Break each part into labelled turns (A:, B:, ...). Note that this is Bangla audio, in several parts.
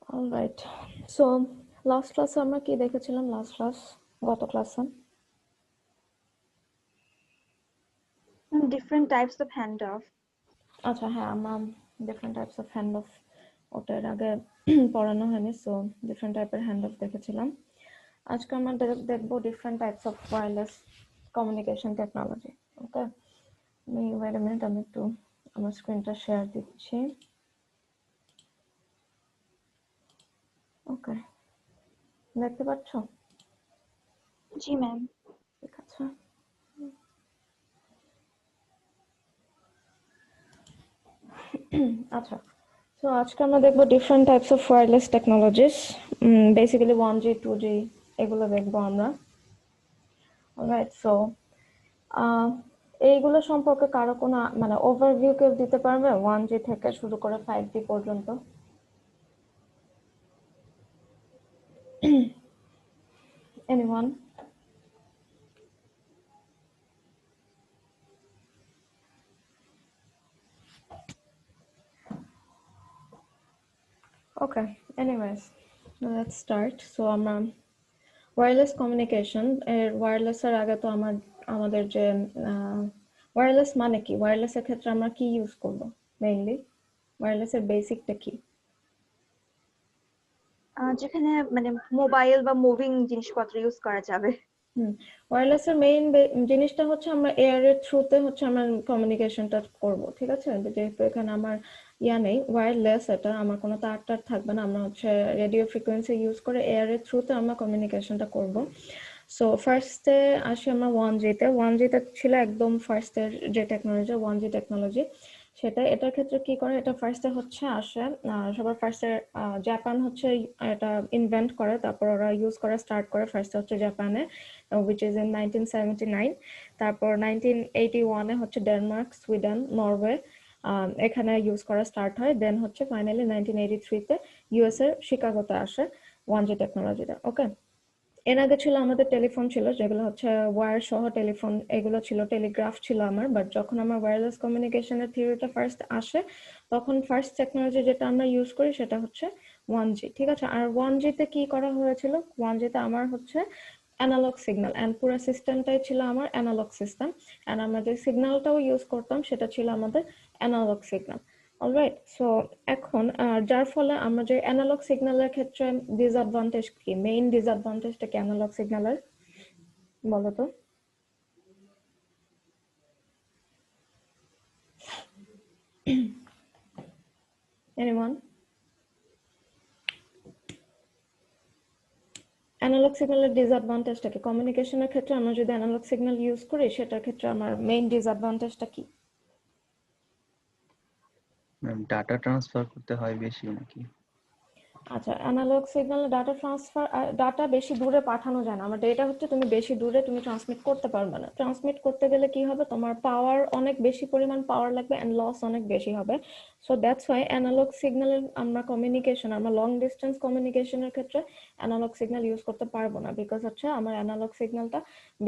A: অলরাইট, সো লাস্ট ক্লাসে আমরা কি দেখেছিলাম? গত ক্লাসে
B: different types of handoff.
A: আচ্ছা হ্যাঁ, আমরা different types of handoff ওটার আগে পড়ানো হয়নি, সো ডিফারেন্ট টাইপের হ্যান্ড অফ দেখেছিলাম। আজকে আমরা দেখবো different types of wireless communication technology. Okay, wait a minute, আমি একটু আমার স্ক্রিনটা শেয়ার দিচ্ছি। ওকে, দেখতে পাচ্ছ?
B: জি ম্যাম।
A: ঠিক আছে, আচ্ছা। সো আজকে আমরা দেখবো different types of wireless technologies, basically 1G 2G এগুলো দেখবো আমরা। অলরাইট, সো এইগুলো সম্পর্কে কারো কোনো মানে ওভারভিউ কেউ দিতে পারবে 1G থেকে শুরু করে 5G পর্যন্ত? Anyone? Okay, anyways let's start. So আমরা ওয়্যারলেস কমিউনিকেশন এর ওয়্যারলেসের আগে তো আমাদের যে ওয়্যারলেস মানে কি, ওয়্যারলেসের ক্ষেত্রে আমরা কি ইউজ করব মেইনলি, ওয়্যারলেসের বেসিকটা কি?
B: যেখানে মানে মোবাইল বা মুভিং জিনিসপত্র ইউজ করা যাবে।
A: ওয়্যারলেসের মেইন জিনিসটা হচ্ছে আমরা এয়ারের থ্রুতে হচ্ছে আমরা কমিউনিকেশনটা করব, ঠিক আছে? যেহেতু এখানে আমার নেই ওয়্যারলেস, এটা আমার কোনো তার থাকবে না, আমরা হচ্ছে রেডিও ফ্রিকোয়েন্সি ইউজ করে এয়ারের থ্রুতে আমরা কমিউনিকেশনটা করব। সো ফার্স্টে আসি আমরা 1G-তে। 1G-তে ছিল একদম ফার্স্টের যে টেকনোলজি 1G টেকনোলজি, সেটা এটার ক্ষেত্রে কি করে, এটা ফার্স্টে হচ্ছে আসে সবার ফার্স্টে জাপান হচ্ছে এটা ইনভেন্ট করে, তারপর ওরা ইউজ করা স্টার্ট করে ফার্স্টে হচ্ছে জাপানে, which is in 1979। তারপর 1981-এ হচ্ছে ডেনমার্ক, সুইডেন, নরওয়ে এখানে ইউজ করা স্টার্ট হয়। দেন হচ্ছে ফাইনালি 1983-তে ইউএস এর শিকাগোতে আসে 1G টেকনোলজিটা। ওকে, এর আগে ছিল আমাদের টেলিফোন ছিল, যেগুলো হচ্ছে ওয়্যার সহ টেলিফোন, এগুলো ছিল, টেলিগ্রাফ ছিল আমার। বাট যখন আমার ওয়্যারলেস কমিউনিকেশনের থিওরিটা ফার্স্ট আসে, তখন ফার্স্ট টেকনোলজি যেটা আমরা ইউজ করি সেটা হচ্ছে 1G, ঠিক আছে? আর 1G-তে কি করা হয়েছিল, 1G-তে আমার হচ্ছে অ্যানালগ সিগন্যাল, অ্যান্ড পুরো সিস্টেমটাই ছিল আমার অ্যানালগ সিস্টেম, অ্যান্ড আমরা যে সিগন্যালটাও ইউজ করতাম সেটা ছিল আমাদের অ্যানালগ সিগন্যাল। অলরাইট, সো এখন যার ফলে আমরা যে অ্যানালগ সিগন্যালের ক্ষেত্রে ডিসঅ্যাডভান্টেজ কি, মেইন ডিসঅ্যাডভান্টেজটা কি অ্যানালগ সিগন্যালের, বলো তো? এনিওয়ান? অ্যানালগ সিগন্যালের ডিসঅ্যাডভান্টেজটা কি? কমিউনিকেশনের ক্ষেত্রে আমরা যদি অ্যানালগ সিগন্যাল ইউজ করি, সেটার ক্ষেত্রে আমার মেইন ডিসঅ্যাডভান্টেজটা কি?
C: ডাটা ট্রান্সফার করতে হয় বেশি নাকি?
A: আচ্ছা, analogue signal data transfer, data বেশি দূরে পাঠানো যায় না। আমার ডেটা হচ্ছে তুমি বেশি দূরে তুমি ট্রান্সমিট করতে পারবে না। ট্রান্সমিট করতে গেলে কি হবে, তোমার পাওয়ার অনেক বেশি পরিমাণ পাওয়ার লাগবে অ্যান্ড লস অনেক বেশি হবে। সো দ্যাটস ওয়াই অ্যানালগ সিগন্যালের আমরা লং ডিস্টেন্স কমিউনিকেশনের ক্ষেত্রে অ্যানালগ সিগন্যাল ইউজ করতে পারবো না, বিকজ হচ্ছে আমার অ্যানালগ সিগন্যালটা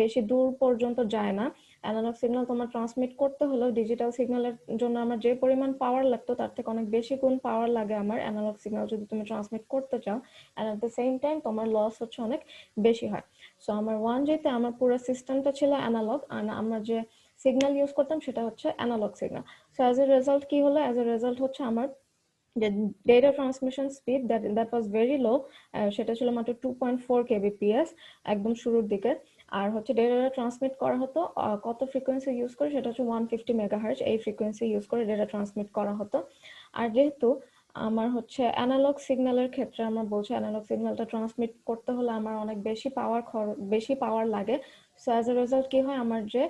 A: বেশি দূর পর্যন্ত যায় না। অ্যানালগ সিগন্যাল তোমার ট্রান্সমিট করতে হলেও ডিজিটাল সিগন্যালের জন্য আমার যে পরিমাণ পাওয়ার লাগতো তার থেকে অনেক বেশি গুণ পাওয়ার লাগে আমার অ্যানালগ সিগন্যাল যদি তুমি ট্রান্সমিট করতে চাও, and at the same time তোমার লস হচ্ছে অনেক বেশি হয়। সো আমার 1G-তে আমার পুরো সিস্টেমটা ছিল অ্যানালগ, আর আমরা যে সিগন্যাল ইউজ করতাম সেটা হচ্ছে analogue signal. So as a result কি হলো, অ্যাজ এ রেজাল্ট হচ্ছে আমার যে data transmission speed that was very low, সেটা ছিল মাত্র 2.4 kbps একদম শুরুর দিকে। আর হচ্ছে ডেটা ট্রান্সমিট করা হতো কত ফ্রিকোয়েন্সি ইউজ করে, সেটা হচ্ছে 150 MHz, এই ফ্রিকোয়েন্সি ইউজ করে ডেটা ট্রান্সমিট করা হতো। আর যেহেতু আমার হচ্ছে অ্যানালগ সিগন্যালের ক্ষেত্রে আমরা বলছি অ্যানালগ সিগন্যালটা ট্রান্সমিট করতে হলে আমার অনেক বেশি পাওয়ার লাগে। সো অ্যাজ এ রেজাল্ট কি হয়, আমার যে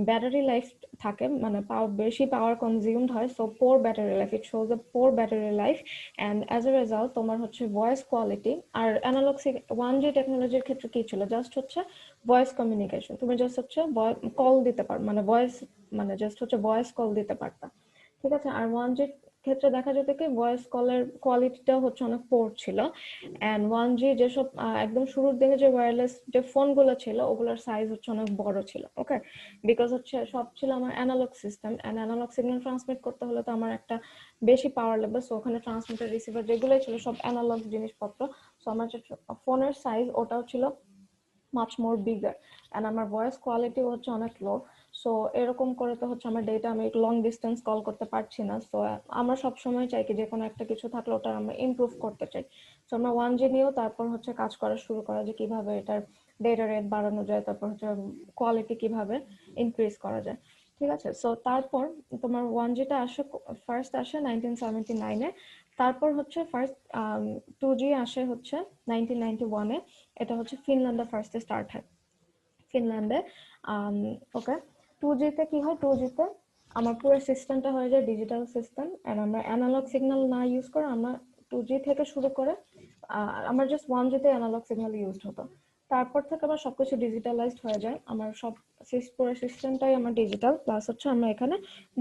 A: ব্যাটারি লাইফ থাকে, মানে বেশি পাওয়ার কনজিউমড হয়, so poor battery life, it shows A poor battery life, and as a result তোমার হচ্ছে ভয়েস কোয়ালিটি। আর অ্যানালগ 1G টেকনোলজির ক্ষেত্রে কি ছিল, জাস্ট হচ্ছে ভয়েস কমিউনিকেশন, তুমি জাস্ট হচ্ছে কল দিতে পার, মানে ভয়েস, মানে জাস্ট হচ্ছে ভয়েস কল দিতে পারতা, ঠিক আছে। আর 1G ক্ষেত্রে দেখা যেত কি ভয়েস কলের কোয়ালিটিটা হচ্ছে অনেক পোর ছিল, এন্ড 1G যেসব একদম শুরুর দিকে যে ওয়্যারলেস যে ফোনগুলো ছিল ওগুলোর সাইজ হচ্ছে অনেক বড় ছিল। ওকে, বিকজ হচ্ছে সব ছিল আমার analogue system, and analogue signal transmit করতে হলে তো আমার একটা বেশি পাওয়ার লাগবে। সো ওখানে ট্রান্সমিটার রিসিভার যেগুলোই ছিল সব অ্যানালগ জিনিসপত্র। সো আমার যে ফোনের সাইজ ওটাও ছিল মাচ মোর বিগার, অ্যান্ড আমার ভয়েস কোয়ালিটি হচ্ছে অনেক লো। সো এরকম করে তো হচ্ছে আমার ডেটা আমি লং ডিস্টেন্স কল করতে পারছি না। সো আমরা সবসময় চাই কি যে কোনো একটা কিছু থাকলে ওটা আমরা ইমপ্রুভ করতে চাই। সো আমরা 1G নিয়েও তারপর হচ্ছে কাজ করা শুরু করা যে কিভাবে এটার ডেটা রেট বাড়ানো যায়, তারপর হচ্ছে কোয়ালিটি কিভাবে ইনক্রিজ করা যায়। ঠিক আছে। সো তারপর তোমার 1Gটা আসে, ফার্স্ট আসে 1979-এ। তারপর হচ্ছে ফার্স্ট 2G আসে হচ্ছে 1991-এ। এটা হচ্ছে ফিনল্যান্ডে ফার্স্টে স্টার্ট হয়, ফিনল্যান্ডে। ওকে, 2G-তে কি হয়, 2G-তে আমার পুরো সিস্টেমটা হয়ে যায় ডিজিটাল সিস্টেম, এন্ড আমরা অ্যানালগ সিগন্যাল না ইউজ করে আমরা 2G থেকে শুরু করে আমার জাস্ট 1G-তে অ্যানালগ সিগন্যাল ইউজ হতো। তারপর থেকে আবার সবকিছু ডিজিটালাইজড হয়ে যায়, আমার সব পুরো সিস্টেমটাই আমার ডিজিটাল, প্লাস হচ্ছে আমরা এখানে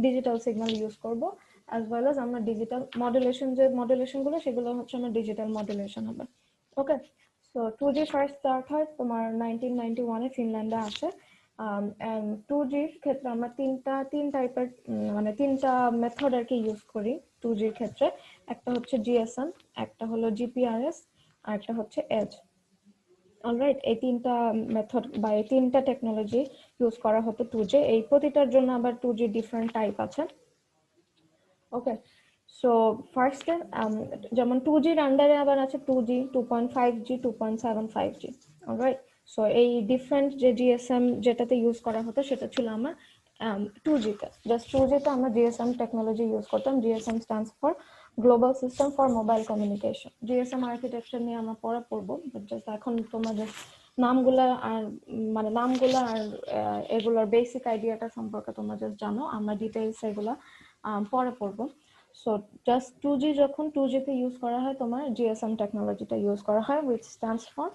A: ডিজিটাল সিগন্যাল ইউজ করব, অ্যাজ ওয়েল এজ আমরা ডিজিটাল মডুলেশন যে মডুলেশনগুলো সেগুলো হচ্ছে আমার ডিজিটাল মডুলেশন হবে। ওকে, সো 2G ফার্স্ট স্টার্ট হয় তোমার 1991-এ ফিনল্যান্ডে আসে। এন্ড 2G-র ক্ষেত্রে আমরা তিন টাইপের মানে তিনটা মেথড আর কি ইউজ করি 2G-র ক্ষেত্রে। একটা হচ্ছে জিএসএম, একটা হলো জিপিআরএস, আর একটা হচ্ছে এজ। অলরাইট, এই তিনটা মেথড বা এই তিনটা টেকনোলজি ইউজ করা হতো 2G। এই প্রতিটার জন্য আবার 2G ডিফারেন্ট টাইপ আছে। ওকে, সো ফার্স্টে যেমন 2G-র আন্ডারে আবার আছে 2G, 2.5G, 2.75G। Alright, so এই ডিফারেন্ট যে জিএসএম যেটাতে ইউজ করা হতো সেটা ছিল আমার 2G-তে। জাস্ট 2G-তে আমরা জিএসএম টেকনোলজি ইউজ করতাম। GSM stands for global system for mobile communication. GSM architecture নিয়ে আমরা পরে পড়বো, বাট জাস্ট এখন তোমাদের নামগুলা আর মানে নামগুলা আর এগুলোর বেসিক আইডিয়াটা সম্পর্কে তোমরা জাস্ট জানো, আমরা ডিটেইলস এগুলা পরে পড়বো। সো জাস্ট 2G যখন 2G-তে ইউজ করা হয় তোমার জিএসএম টেকনোলজিটা ইউজ করা হয়, which stands for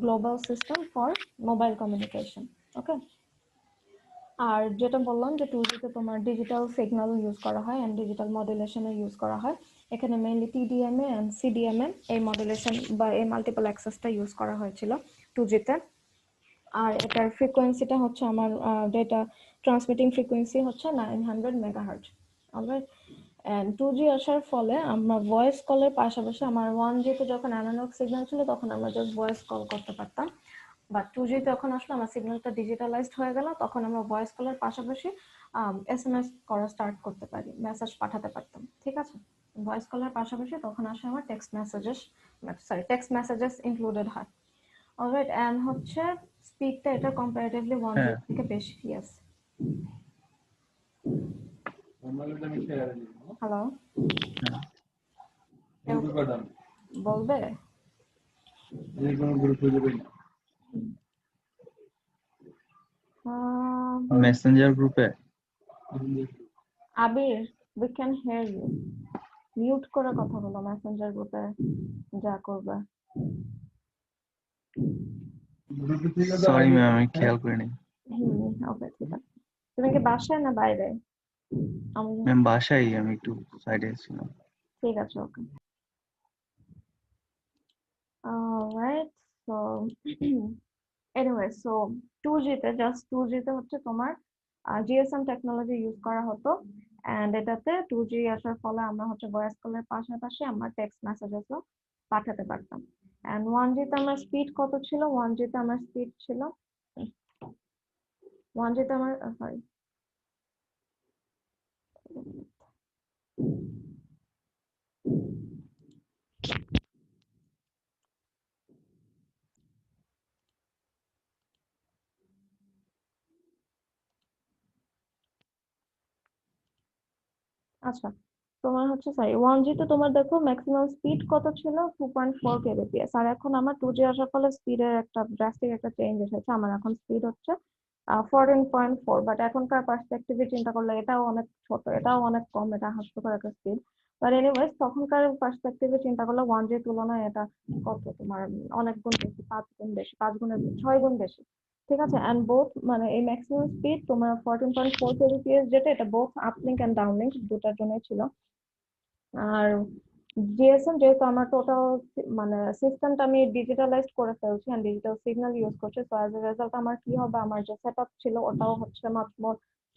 A: global system for mobile communication. Okay, আর যেটা বললাম যে 2G-তে তোমার ডিজিটাল সিগন্যাল ইউজ করা হয় এন্ড ডিজিটাল মডুলেশনে ইউজ করা হয়। এখানে মেইনলি টিডিএমএ এন্ড সিডিএমএ এই মডুলেশন বা এই মাল্টিপল অ্যাক্সেসটা ইউজ করা হয়েছিল 2G-তে। আর এটার ফ্রিকোয়েন্সিটা হচ্ছে আমার ডেটা ট্রান্সমিটিং ফ্রিকোয়েন্সি হচ্ছে 900 মেগাহার্টজ। অলরাইট, এন্ড 2G আসার ফলে আমরা ভয়েস কলের পাশাপাশি আমার 1G-তে যখন অ্যানালগ সিগন্যাল ছিল তখন আমরা জাস্ট ভয়েস কল করতে পারতাম, বাট 2G যখন আসলো আমার সিগন্যালটা ডিজিটালাইজড হয়ে গেল, তখন আমরা ভয়েস কলের পাশাপাশি এসএমএস করা স্টার্ট করতে পারি, মেসেজ পাঠাতে পারতাম। ঠিক আছে, ভয়েস কলের পাশাপাশি তখন আসে আমার টেক্সট মেসেজেস ইনক্লুডেড হয়। অলরাইট, এন্ড হচ্ছে স্পিডটা এটা কম্পারেটিভলি 1G
C: হ্যাঁ,
A: থেকে বেশি আছে। হ্যালো,
C: হ্যাঁ।
A: বলবে?
C: মেসেঞ্জার গ্রুপে
A: আবির, we can hear you. Mute করে কথা বলো মেসেঞ্জার গ্রুপে যা করবে।
C: সরি ম্যাম, আমি খেয়াল করিনি।
A: ওকে, ঠিক আছে। তুমি কি বাসায় না বাইরে?
C: ম্যাম বাসায়, আমি একটু সাইডে ছিলাম।
A: ঠিক আছে, okay. Alright, so anyway, so 2G-তে জাস্ট 2G-তে হচ্ছে তোমার জিএসএম টেকনোলজি ইউজ করা হতো, এন্ড এটাতে 2G আসার ফলে আমরা হচ্ছে ভয়েস কলের পাশাপাশি আমরা টেক্সট মেসেজেসও পাঠাতে পারতাম। এন্ড 1G-তে আমার স্পিড কত ছিল? 1G-তে আমার স্পিড ছিল 1G-তে আমার সরি, আচ্ছা তোমার হচ্ছে সরি 1G-তে তোমার দেখো ম্যাক্সিমাম স্পিড কত ছিল? 2.4 kbps। আর এখন আমার 2G আসার ফলে স্পিডের একটা ড্রাস্টিক একটা চেঞ্জ এসেছে, আমার এখন স্পিড হচ্ছে 14.4। বাট এখনকার পার্সপেক্টিভে চিন্তা করলে এটাও অনেক ছোট, এটাও অনেক কম, এটা হাস্যকর একটা স্পিড। বাট এনিওয়েজ তখনকার পার্সপেক্টিভে চিন্তা করলে 1G তুলনায় এটা কত তোমার অনেক গুণ বেশি, 5 গুণ বেশি, 5 গুণের 6 গুণ বেশি। ঠিক আছে, এন্ড বোথ মানে এই ম্যাক্সিমাম স্পিড তোমার 14.4 kbps যেটা, এটা বোথ আপলিঙ্ক এন্ড ডাউনলিঙ্ক দুটার জন্যই ছিল। আর জিএসএম যেহেতু আমার টোটাল মানে সিস্টেমটা আমি ডিজিটালাইজড করে ফেলছি এন্ড ডিজিটাল সিগন্যাল ইউজ করছি, সো অ্যাজ এ রেজাল্ট আমার কি হবে, আমার যে সেটআপ ছিল ওটাও হচ্ছে মাছ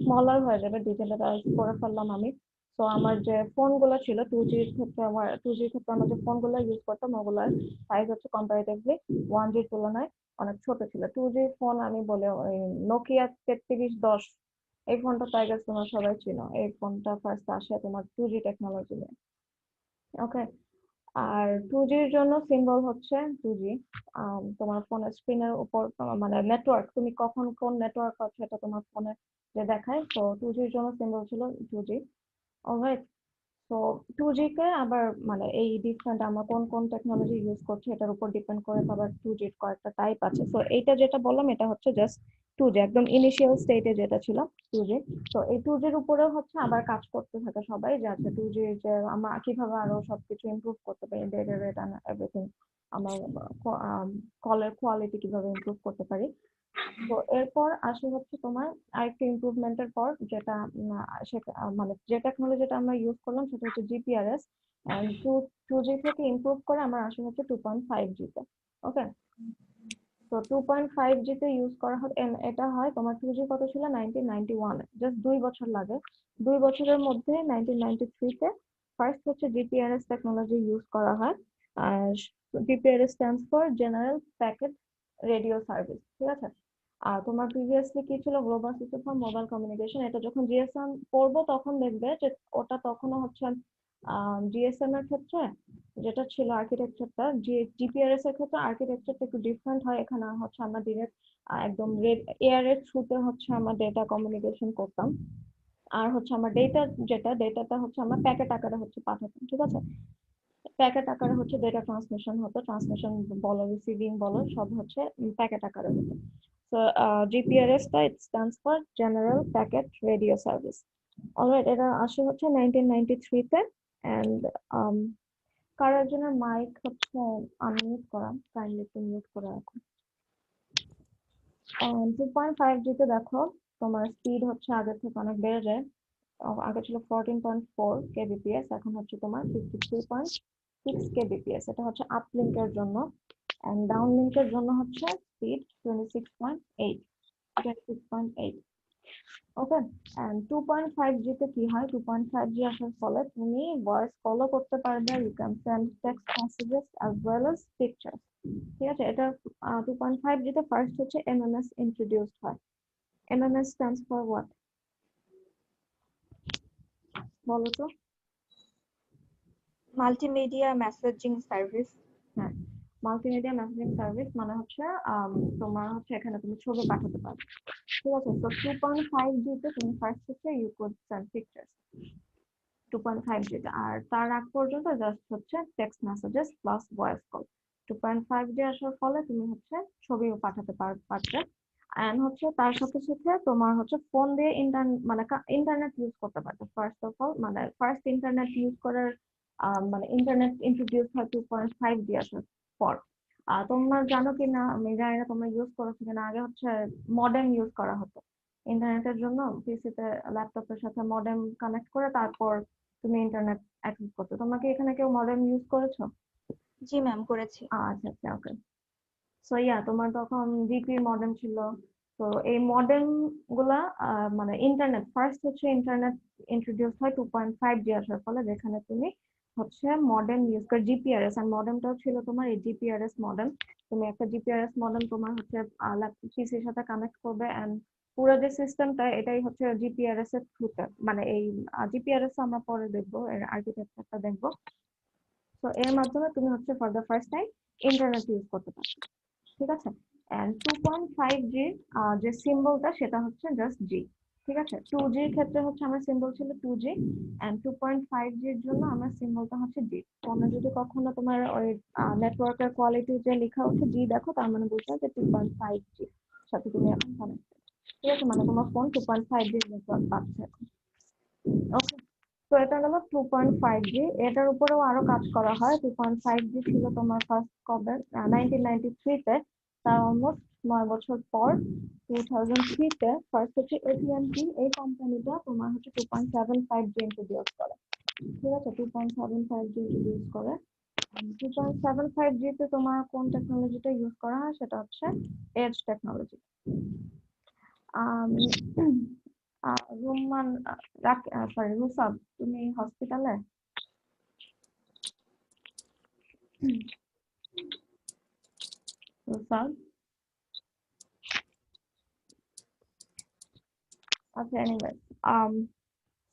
A: স্মলার হয়ে যাবে, ডিজিটালাইজ করে ফেললাম আমি। তো আমার যে ফোনগুলো ছিল 2G ক্ষেত্রে, আমার 2G ক্ষেত্রে আমরা যে ফোনগুলো ইউজ করতাম ওগুলোর সাইজ হচ্ছে কম্পারেটিভলি 1G তুলনায় অনেক ছোট ছিল। 2G ফোন আমি বলে ওই নোকিয়া 3310, এই ফোনটা তো আই গেস তোমরা সবাই চিনো, এই ফোনটা ফার্স্ট আসে তোমার 2G টেকনোলজি নিয়ে। ওকে, আর 2G এর জন্য সিম্বল হচ্ছে 2G। তোমার ফোনের স্ক্রিনের উপর মানে নেটওয়ার্ক, তুমি কখন কোন নেটওয়ার্ক আছে এটা তোমার ফোনে যে দেখায়, তো 2G এর জন্য সিম্বল ছিল 2G। অলরাইট, তো 2G কে আবার মানে এই ডিফারেন্ট আমরা কোন কোন টেকনোলজি ইউজ করছি এটার উপর ডিপেন্ড করে আবার 2G এর কয়েকটা টাইপ আছে। তো এইটা যেটা বললাম এটা হচ্ছে জাস্ট 2G, একদম ইনিশিয়াল স্টেটে যেটা ছিল 2G। তো এই 2G এর উপরে হচ্ছে আবার কাজ করতে থাকে সবাই, যে আছে 2G যে আমরা কিভাবে আরো সবকিছু ইমপ্রুভ করতে পারি, ডেটা রেট এন্ড এভরিথিং, আমরা কলের কোয়ালিটি কিভাবে ইমপ্রুভ করতে পারি। তো এরপর আসে হচ্ছে তোমার আরেকটা ইমপ্রুভমেন্টের পর যেটা মানে যে টেকনোলজিটা আমরা ইউজ করলাম সেটা হচ্ছে জিপিআরএস, এন্ড 2G থেকে ইমপ্রুভ করে আমরা আসে হচ্ছে 2.5G তে। ওকে, তো 2.5G তে ইউজ করা হয় এটা হয় তোমার 2G কত ছিল 1991 জাস্ট 2 বছর লাগে। 2 বছরের মধ্যে 1993 তে ফার্স্ট হচ্ছে জিপিআরএস টেকনোলজি ইউজ করা হয়। আর GPRS stands for general packet radio service, ঠিক আছে। আর তোমার প্রিভিয়াসলি কি ছিল, global system for mobile communication. এটা যখন জিএসএম পড়বো তখন দেখবে যে ওটা তখনও হচ্ছে জিএসএম এর ক্ষেত্রে যেটা ছিল আর্কিটেকচারটা, জিপিআরএস এর ক্ষেত্রে আর্কিটেকচারটা একটু ডিফারেন্ট হয়। এখানে হচ্ছে আমরা ডিরেক্ট একদম এয়ারের থ্রুতে হচ্ছে আমরা ডেটা কমিউনিকেশন করতাম। আর হচ্ছে আমার ডেটাটা হচ্ছে আমরা প্যাকেট আকারে হচ্ছে পাঠাতাম, ঠিক আছে। প্যাকেট আকারে হচ্ছে ডেটা ট্রান্সমিশন হতো, ট্রান্সমিশন বলো রিসিভিং বলো সব হচ্ছে প্যাকেট আকারে হতো। তো জিপিআরএস টা it stands for general packet radio service. Alright, এটা আসে হচ্ছে 1993 তে। এন্ড কারো একজনের মাইক হচ্ছে আনমিউট করা, কাইন্ডলি একটু মিউট করে রাখো। 2.5G তে দেখো তোমার স্পিড হচ্ছে আগের থেকে অনেক বেড়ে যায়। আগে ছিল 14.4 kbps, এখন হচ্ছে তোমার 53.6 kbps। এটা হচ্ছে আপলিঙ্কের জন্য, এন্ড ডাউনলিঙ্কের জন্য হচ্ছে স্পিড 26.8। ওকে, এন্ড 2.5G তে কি হয়, 2.5G আসার ফলে তুমি ভয়েস কলও করতে পারবে, you can send text messages as well as pictures, ঠিক আছে। এটা 2.5G তে ফার্স্ট হচ্ছে এমএমএস ইন্ট্রোডিউসড হয়। এমএমএস স্ট্যান্ডস ফর হোয়াট, বলো তো?
B: Multimedia messaging service.
A: হ্যাঁ, মাল্টিমিডিয়া মেসেজিং সার্ভিস মানে হচ্ছে তোমার হচ্ছে এখানে তুমি ছবি পাঠাতে পারো, ঠিক আছে। তো 2.5G তে তুমি ফার্স্ট হচ্ছে you could send pictures 2.5G তে, আর তার আগ পর্যন্ত জাস্ট হচ্ছে text messages plus voice call. 2.5G আসার ফলে তুমি হচ্ছে ছবিও পাঠাতে পারবে, এন্ড হচ্ছে তার সাথে সাথে তোমার হচ্ছে ফোন দিয়ে মানে ইন্টারনেট ইউজ করতে পারবে। ফার্স্ট অফ অল মানে ফার্স্ট ইন্টারনেট ইউজ করার মানে ইন্টারনেট ইন্ট্রোডিউস হয় 2.5G আসার পর। তোমরা জানো কি না আমি জানি না, তোমরা ইউজ করেছো কিনা, আগে হচ্ছে মডেম ইউজ করা হতো ইন্টারনেটের জন্য। পিসিতে ল্যাপটপের সাথে মডেম কানেক্ট করে তারপর তুমি ইন্টারনেট অ্যাক্সেস করতে। তোমরা কি এখানে কেউ মডেম ইউজ করেছো?
B: জি ম্যাম, করেছি।
A: আচ্ছা আচ্ছা, ওকে। সো তোমার তখন জিপি মডেম ছিল। তো এই মডেম গুলা মানে ইন্টারনেট ফার্স্ট হচ্ছে ইন্টারনেট ইন্ট্রোডিউস হয় 2.5G আসার ফলে, যেখানে তুমি হচ্ছে মডেম ইউজ করে জিপিআরএস, আর মডেমটাও ছিল তোমার এই জিপিআরএস মডেম। তুমি একটা জিপিআরএস মডেম তোমার হচ্ছে পিসির সাথে কানেক্ট করবে, এন্ড পুরো যে সিস্টেমটা এটাই হচ্ছে জিপিআরএস এর থ্রুতে, মানে এই জিপিআরএস আমরা পরে দেখবো, এর আর্কিটেকচারটা দেখবো। তো এর মাধ্যমে তুমি হচ্ছে for the first time internet use করতে পারছো, ঠিক আছে। এন্ড 2.5G যে সিম্বলটা সেটা হচ্ছে জাস্ট জি, ঠিক আছে। 2G এর ক্ষেত্রে হচ্ছে আমার সিম্বল ছিল 2G, এন্ড 2.5G এর জন্য আমার সিম্বলটা হচ্ছে জি। তোমরা যদি কখনো তোমার ওই নেটওয়ার্কের কোয়ালিটি যে লেখা হচ্ছে জি দেখো, তার মানে বুঝতে হবে যে 2.5G সাথে তুমি এখন কানেক্টেড, ঠিক আছে, মানে তোমার ফোন 2.5G নেটওয়ার্ক পাচ্ছে এখন। ওকে, তো এটা হলো 2.5G। এটার উপরেও আরো কাজ করা হয়। 2.5G ছিল তোমার ফার্স্ট কবে 1993 তে, তার অলমোস্ট 9 বছর পর 2003-তে ফার্স্ট হচ্ছে AT&T, এই কোম্পানিটা তোমার হচ্ছে 2.75G ইন্ট্রোডিউস করে। ঠিক আছে, 2.75G ইন্ট্রোডিউস করে। 2.75G তে তোমার কোন টেকনোলজিটা ইউজ করা হয় সেটা হচ্ছে এজ টেকনোলজি। রুমান, সরি রুসাব, তুমি হসপিটালে? রুসাব, আচ্ছা এনিওয়ে,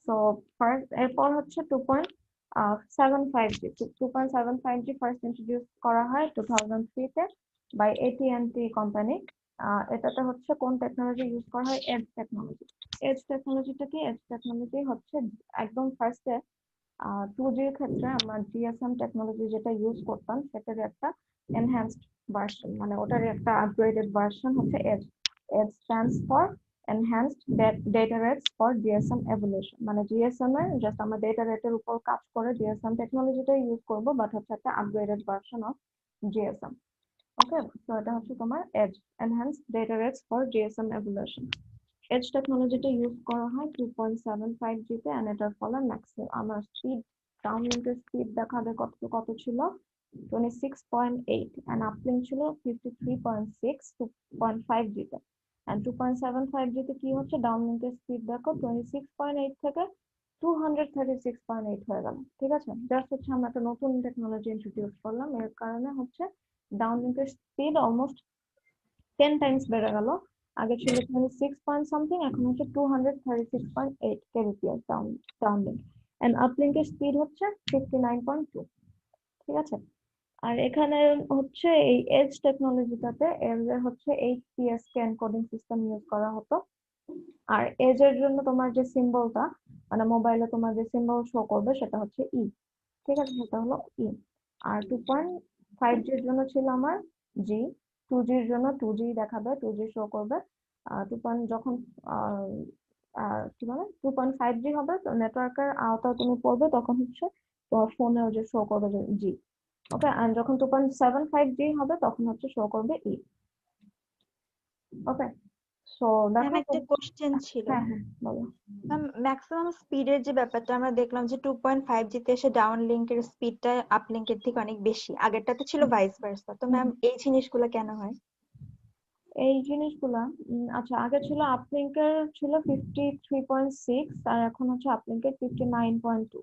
A: সো ফার্স্ট এরপর হচ্ছে 2.75G। 2.75G ফার্স্ট ইন্ট্রোডিউস করা হয় 2003-তে বাই AT&T কোম্পানি। এটাতে হচ্ছে কোন টেকনোলজি ইউজ করা হয়? Age technology. এজ টেকনোলজিটা কি? এজ টেকনোলজি হচ্ছে একদম ফার্স্টে 2G-র ক্ষেত্রে আমরা GSM টেকনোলজি যেটা ইউজ করতাম সেটার একটা এনহ্যান্সড ভার্সন, মানে ওটার একটা আপগ্রেডেড ভার্সন হচ্ছে EDGE. EDGE stands for enhanced data rates for GSM evolution, মানে GSM এর জাস্ট আমরা ডেটা রেটের উপর কাজ করে GSM টেকনোলজিটা ইউজ করব, বাট হচ্ছে একটা upgraded version of GSM। Okay, তো এটা হচ্ছে তোমার EDGE, enhanced data rates for GSM evolution. EDGE টেকনোলজিটা ইউজ করা হয় 2.75G-তে, এন্ড এটার ফলে ম্যাক্সিমাম আমার স্পিড, ডাউনলিংকের স্পিড দেখাবে কত ছিল 26.8, এন্ড আপলিংক ছিল 53.6 2.5G-তে। এন্ড 2.75G-তে কি হচ্ছে, ডাউনলিংকের স্পিড দেখো 26.8 থেকে 236.8 হয়ে গেল। ঠিক আছে, জাস্ট হচ্ছে আমরা একটা নতুন টেকনোলজি ইন্ট্রোডিউস করলাম, এর কারণে হচ্ছে ডাউনলিংকের স্পিড অলমোস্ট 10 টাইমস বেড়ে গেল। আগে ছিল 26 পয়েন্ট সামথিং, এখন হচ্ছে 236.8 kbps ডাউনলিংক, এন্ড আপলিংকের স্পিড হচ্ছে 59.2। ঠিক আছে, আর এখানে হচ্ছে এই এজ টেকনোলজিটাতে এর হচ্ছে HPSK এনকোডিং সিস্টেম ইউজ করা হতো। আর এজ এর জন্য তোমার যে সিম্বলটা, মানে মোবাইলে তোমার যে সিম্বল শো করবে সেটা হচ্ছে ই। ঠিক আছে, সেটা হলো ই। আর 2.5G এর জন্য ছিল আমার জি। 2G এর জন্য 2G দেখাবে, 2G শো করবে। যখন কি বলে 2.5G হবে, তো নেটওয়ার্কের আওতায় তুমি পড়বে, তখন হচ্ছে তোমার ফোনেও যে শো করবে যে জি। ওকে, আর যখন 2.75G হবে তখন হচ্ছে শো করবে ই। ওকে, সো
B: ম্যাম
A: দেখো
B: একটা কোশ্চেন ছিল।
A: হ্যাঁ হ্যাঁ বলো।
B: ম্যাম ম্যাক্সিমাম স্পিডের যে ব্যাপারটা আমরা দেখলাম যে 2.5G তে এসে ডাউন লিঙ্কের স্পিডটা আপ লিঙ্কের থেকে অনেক বেশি, আগেরটাতে ছিল ভাইস ভার্সা। তো ম্যাম এই জিনিসগুলো কেন হয়?
A: এই জিনিসগুলা আচ্ছা, আগে ছিল আপলিঙ্কের ছিল 53.6, আর এখন হচ্ছে আপলিঙ্কের 59.2।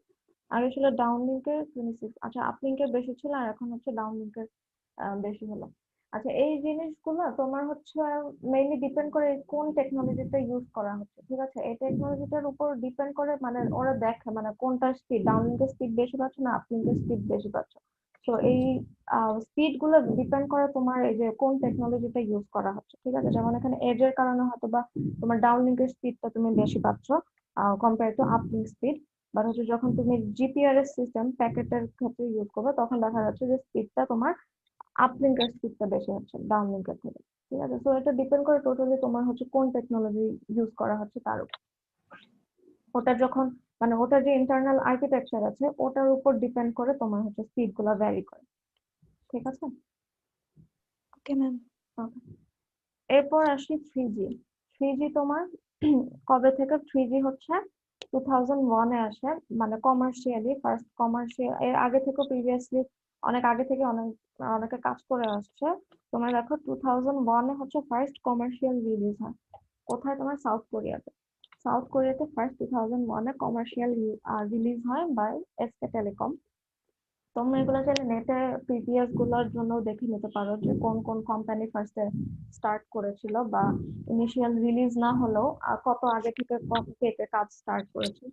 A: আগে ছিল ডাউনলিঙ্কের 26। আচ্ছা, আপলিঙ্কের বেশি ছিল আর এখন হচ্ছে ডাউনলিঙ্কের বেশি হলো। আচ্ছা, এই জিনিসগুলো তোমার হচ্ছে মেইনলি ডিপেন্ড করে কোন টেকনোলজিটা ইউজ করা হচ্ছে। ঠিক আছে, এই টেকনোলজিটার উপর ডিপেন্ড করে, মানে ওরা দেখে মানে কোনটার স্পিড, ডাউনলিঙ্কের স্পিড বেশি পাচ্ছ না আপলিঙ্কের স্পিড বেশি পাচ্ছ। তো এই স্পিড গুলো ডিপেন্ড করে তোমার এই যে কোন টেকনোলজিটা ইউজ করা হচ্ছে। ঠিক আছে, যেমন এখানে এজ এর কারণে হয়তো বা তোমার ডাউনলিঙ্কের স্পিডটা তুমি বেশি পাচ্ছ compare to uplink speed, but হচ্ছে যখন তুমি জিপিআরএস সিস্টেম প্যাকেটের ক্ষেত্রে ইউজ করবে তখন দেখা যাচ্ছে যে স্পিডটা তোমার আপলিঙ্কের স্পিডটা বেশি হচ্ছে ডাউনলিঙ্কের থেকে। ঠিক আছে, তো এটা ডিপেন্ড করে টোটালি তোমার হচ্ছে কোন টেকনোলজি ইউজ করা হচ্ছে তার উপর। ওটা যখন মানে ওটার যে ইন্টারনাল আর্কিটেকচার আছে ওটার উপর ডিপেন্ড করে তোমার হচ্ছে স্পিড গুলা ভ্যারি করে। ঠিক আছে,
B: ওকে ম্যাম।
A: এরপর আসি 3G। 3G তোমার কবে থেকে 3G হচ্ছে 2001-এ আসে, মানে কমার্শিয়ালি ফার্স্ট কমার্শিয়াল। এর আগে থেকে প্রিভিয়াসলি অনেক আগে থেকে অনেকে কাজ করে আসছে। তোমার দেখো 2001-এ হচ্ছে ফার্স্ট কমার্শিয়াল রিলিজ হয় কোথায়, তোমার সাউথ কোরিয়াতে। সাউথ কোরিয়াতে ফার্স্ট 2001-এ কমার্শিয়াল রিলিজ হয় বাই এসকে টেলিকম। তোমরা এগুলো চাইলে নেটে প্রিভিয়াস গুলোর জন্য দেখে নিতে পারো যে কোন কোন কোম্পানি ফার্স্টে স্টার্ট করেছিল, বা ইনিশিয়াল রিলিজ না হলেও কত আগে থেকে কত থেকে কাজ স্টার্ট করেছে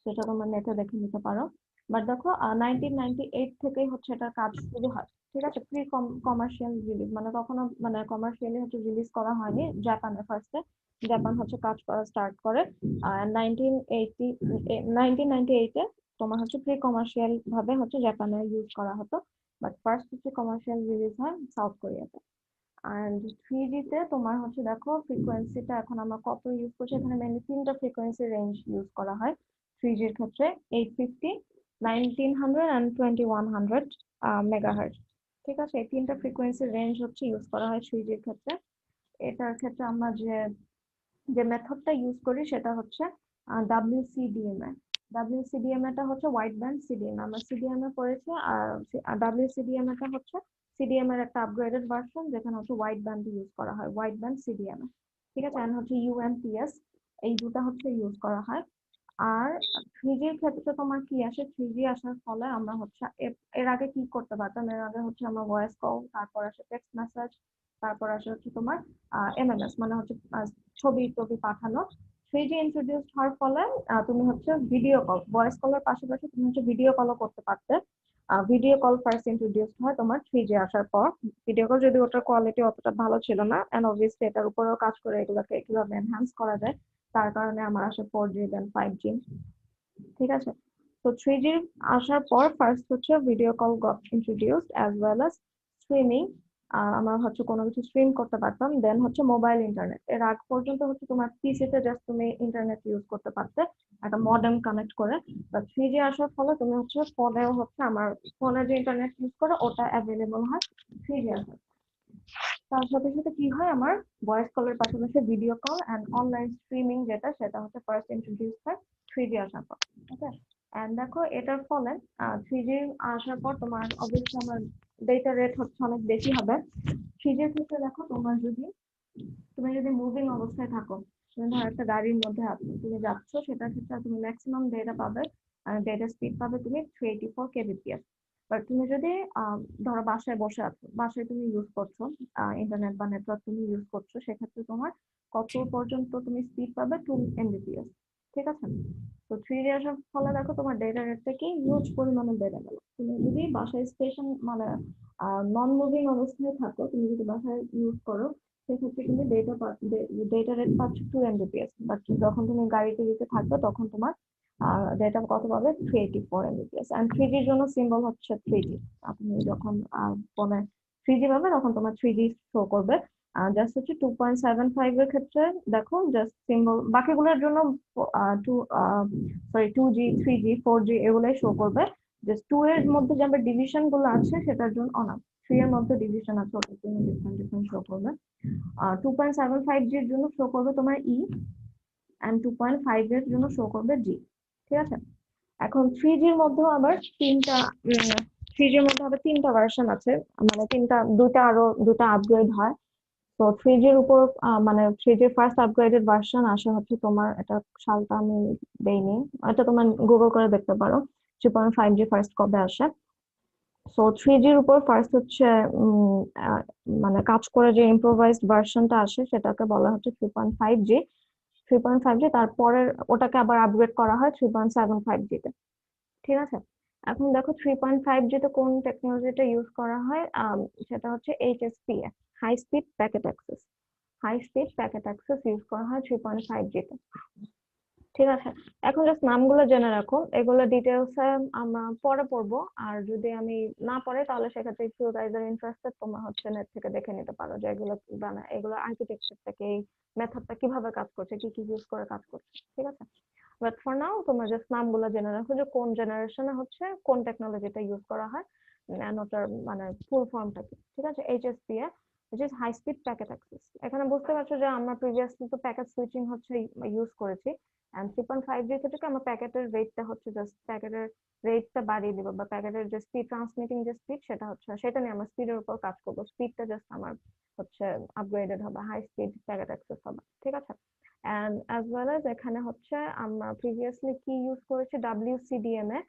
A: সেটা তোমরা নেটে দেখে নিতে পারো। বাট দেখো 1998 থেকেই হচ্ছে এটার কাজ শুরু হয়। ঠিক আছে, প্রি কমার্শিয়াল রিলিজ মানে কখনো মানে কমার্শিয়ালি হচ্ছে রিলিজ করা হয়নি জাপানে ফার্স্টে। জাপান হচ্ছে কাজ করা স্টার্ট করে 1998-এ। তোমার হচ্ছে প্রি কমার্শিয়াল ভাবে হচ্ছে জাপানে ইউজ করা হতো, বাট ফার্স্ট হচ্ছে কমার্শিয়াল রিলিজ হয় সাউথ কোরিয়াতে। আর 3G-তে তোমার হচ্ছে দেখো ফ্রিকোয়েন্সিটা এখন আমরা কত ইউজ করছি, এখানে মেনলি তিনটা ফ্রিকোয়েন্সি রেঞ্জ ইউজ করা হয় 3G-র ক্ষেত্রে, 850, 1900 and 2100 মেগাহার্টজ। ঠিক আছে, এই তিনটা ফ্রিকোয়েন্সি রেঞ্জ হচ্ছে ইউজ করা হয় 3G-র ক্ষেত্রে। এটার ক্ষেত্রে আমরা যে মেথডটা ইউজ করি সেটা হচ্ছে WCDMA। WCDMA টা হচ্ছে হোয়াইট ব্যান্ড সিডিএমএ। আমরা সিডিএমএ পড়েছি, আর WCDMA টা হচ্ছে সিডিএমএ এর একটা আপগ্রেডেড ভার্সন, যেখানে হচ্ছে হোয়াইট ব্যান্ড ইউজ করা হয়, হোয়াইট ব্যান্ড সিডিএমএ। ঠিক আছে, এন্ড হচ্ছে UMTS, এই দুটো হচ্ছে ইউজ করা হয়। আর 3G এর ক্ষেত্রে তোমার কি আসে, 3G আসার ফলে আমরা হচ্ছে এর আগে কি করতে পারতাম, এর আগে হচ্ছে আমরা ভয়েস কল, তারপর আসে টেক্সট মেসেজ, তারপর আসে হচ্ছে তোমার MMS, মানে হচ্ছে ছবি টবি পাঠানো। 3G ইন্ট্রোডিউস হওয়ার ফলে তুমি হচ্ছে ভিডিও কল, ভয়েস কলের পাশাপাশি তুমি হচ্ছে ভিডিও কলও করতে পারতে। ভিডিও কল ফার্স্ট ইন্ট্রোডিউস হয় তোমার 3G আসার পর। ভিডিও কল যদি ওটার কোয়ালিটি অতটা ভালো ছিল না, এন্ড অবভিয়াসলি এটার উপরেও কাজ করে এগুলোকে কিভাবে এনহ্যান্স করা যায়, তার কারণে আমার আসে 4G দেন 5G। ঠিক আছে, তো 3G আসার পর ফার্স্ট হচ্ছে video call goat introduced, as well as streaming. আমরা হচ্ছে কোনো কিছু স্ট্রিম করতে পারতাম। দেন হচ্ছে মোবাইল ইন্টারনেট। এর আগ পর্যন্ত হচ্ছে তোমার পিসিতে জাস্ট তুমি ইন্টারনেট ইউজ করতে পারতে একটা মডেম কানেক্ট করে, বাট 3G আসার ফলে তুমি হচ্ছে ফোনেও হচ্ছে আমার ফোনে যে ইন্টারনেট ইউজ করে ওটা অ্যাভেলেবল হয় 3G আসার। তার সাথে সাথে কি হয়, আমার ভয়েস কলের পাশাপাশি video call and online streaming যেটা, সেটা হচ্ছে ফার্স্ট ইন্ট্রোডিউস হয় 3G আসার পর। ওকে, এন্ড দেখো এটার ফলে 3G আসার পর তোমার অবশ্যই আমার ডেটা রেট হচ্ছে অনেক বেশি হবে। 3G এর ক্ষেত্রে দেখো, তুমি যদি মুভিং অবস্থায় থাকো, তুমি ধর একটা গাড়ির মধ্যে আছো, তুমি যাচ্ছ, সেটার ক্ষেত্রে তুমি ম্যাক্সিমাম ডেটা পাবে, ডেটা স্পিড পাবে তুমি 384 kbps। বাট তুমি যদি ধরো বাসায় বসে আছো, বাসায় তুমি ইউজ করছো ইন্টারনেট বা নেটওয়ার্ক তুমি ইউজ করছো, সেক্ষেত্রে তোমার কত পর্যন্ত তুমি স্পিড পাবে, 2 Mbps। ঠিক আছে, তো 3G আসার ফলে দেখো তোমার ডেটা রেটটা কি হিউজ পরিমাণে বেড়ে গেল। তুমি যদি বাসায় স্টেশন মানে নন মুভিং অবস্থায় থাকো, তুমি যদি বাসায় ইউজ করো, সেক্ষেত্রে কিন্তু ডেটা রেট পাচ্ছ 2 Mbps, বাট যখন তুমি গাড়িতে দিতে থাকবে তখন তোমার ডেটা কত পাবে, 384 Mbps। এন্ড 3G-র জন্য সিম্বল হচ্ছে 3G। আপনি যখন ফোনে 3G পাবে তখন তোমার 3G শো করবে। জাস্ট হচ্ছে 2.75 এর ক্ষেত্রে দেখো জাস্ট সিম্বল, বাকিগুলোর জন্য two sorry 2G 3G 4G এগুলাই শো করবে। জাস্ট 2 এর মধ্যে যে আমরা ডিভিশন গুলো আছে সেটার জন্য না, 3 এর মধ্যে ডিভিশন আছে, ওটার জন্য ডিফারেন্ট ডিফারেন্ট শো করবে। 2.75G এর জন্য শো করবে তোমার এন্ড 2.5 এর জন্য শো করবে জি। ঠিক আছে, এখন 3G-র মধ্যেও আবার তিনটা 3G-র মধ্যে আবার তিনটা ভার্সন আছে, মানে দুটা আপগ্রেড হয়। তো 3G-র উপর মানে 3G ফার্স্ট আপগ্রেডেড ভার্সন আসে হচ্ছে তোমার, এটা সালটা আমি দেইনি, এটা তোমার গুগল করে দেখতে পারো 3.5G ফার্স্ট কবে আসে। সো 3G-র উপর ফার্স্ট হচ্ছে মানে কাজ করে যে ইম্প্রোভাইজড ভার্সনটা আসে সেটাকে বলা হচ্ছে 3.5G। 3.5G তারপরের ওটাকে আবার আপগ্রেড করা হয় 3.75G তে। ঠিক আছে, এখন দেখো 3.5G তে কোন টেকনোলজিটা ইউজ করা হয়, সেটা হচ্ছে HSPA, high speed packet access. High speed packet access use করা হয় 3.5G তে। ঠিক আছে, এখন জাস্ট নামগুলো জেনে রাখো, এগুলো ডিটেলস আমরা পরে পড়বো। আর যদি আমি না পড়ে তাহলে সেক্ষেত্রে if you guys are interested, তোমরা হচ্ছে নেট থেকে দেখে নিতে পারো যে এগুলো মানে এগুলো আর্কিটেকচারটাকে, এই মেথডটা কিভাবে কাজ করছে, কি কি ইউজ করে কাজ করছে। ঠিক আছে, বাট ফর নাও তোমরা জাস্ট নামগুলো জেনে রাখো যে কোন জেনারেশনে হচ্ছে কোন টেকনোলজিটা ইউজ করা হয়, ওটার মানে ফুল ফর্মটা কি। ঠিক আছে, HSPA, which is high speed packet access। এখানে বুঝতে পারছো যে আমরা প্রিভিয়াসলি তো প্যাকেট সুইচিং হচ্ছে ইউজ করেছি, এন্ড 3.5G থেকে আমরা প্যাকেটের রেটটা হচ্ছে জাস্ট প্যাকেটের রেটটা বাড়িয়ে দিব, বা প্যাকেটের যে স্পিড, ট্রান্সমিটিং যে স্পিড সেটা হচ্ছে, সেটা নিয়ে আমরা স্পিডের উপর কাজ করবো। স্পিডটা জাস্ট আমার হচ্ছে আপগ্রেডেড হবে, হাই স্পিড প্যাকেট অ্যাক্সেস হবে। ঠিক আছে, এন্ড অ্যাজ ওয়েল এজ এখানে হচ্ছে আমরা প্রিভিয়াসলি কি ইউজ করেছি, WCDMA,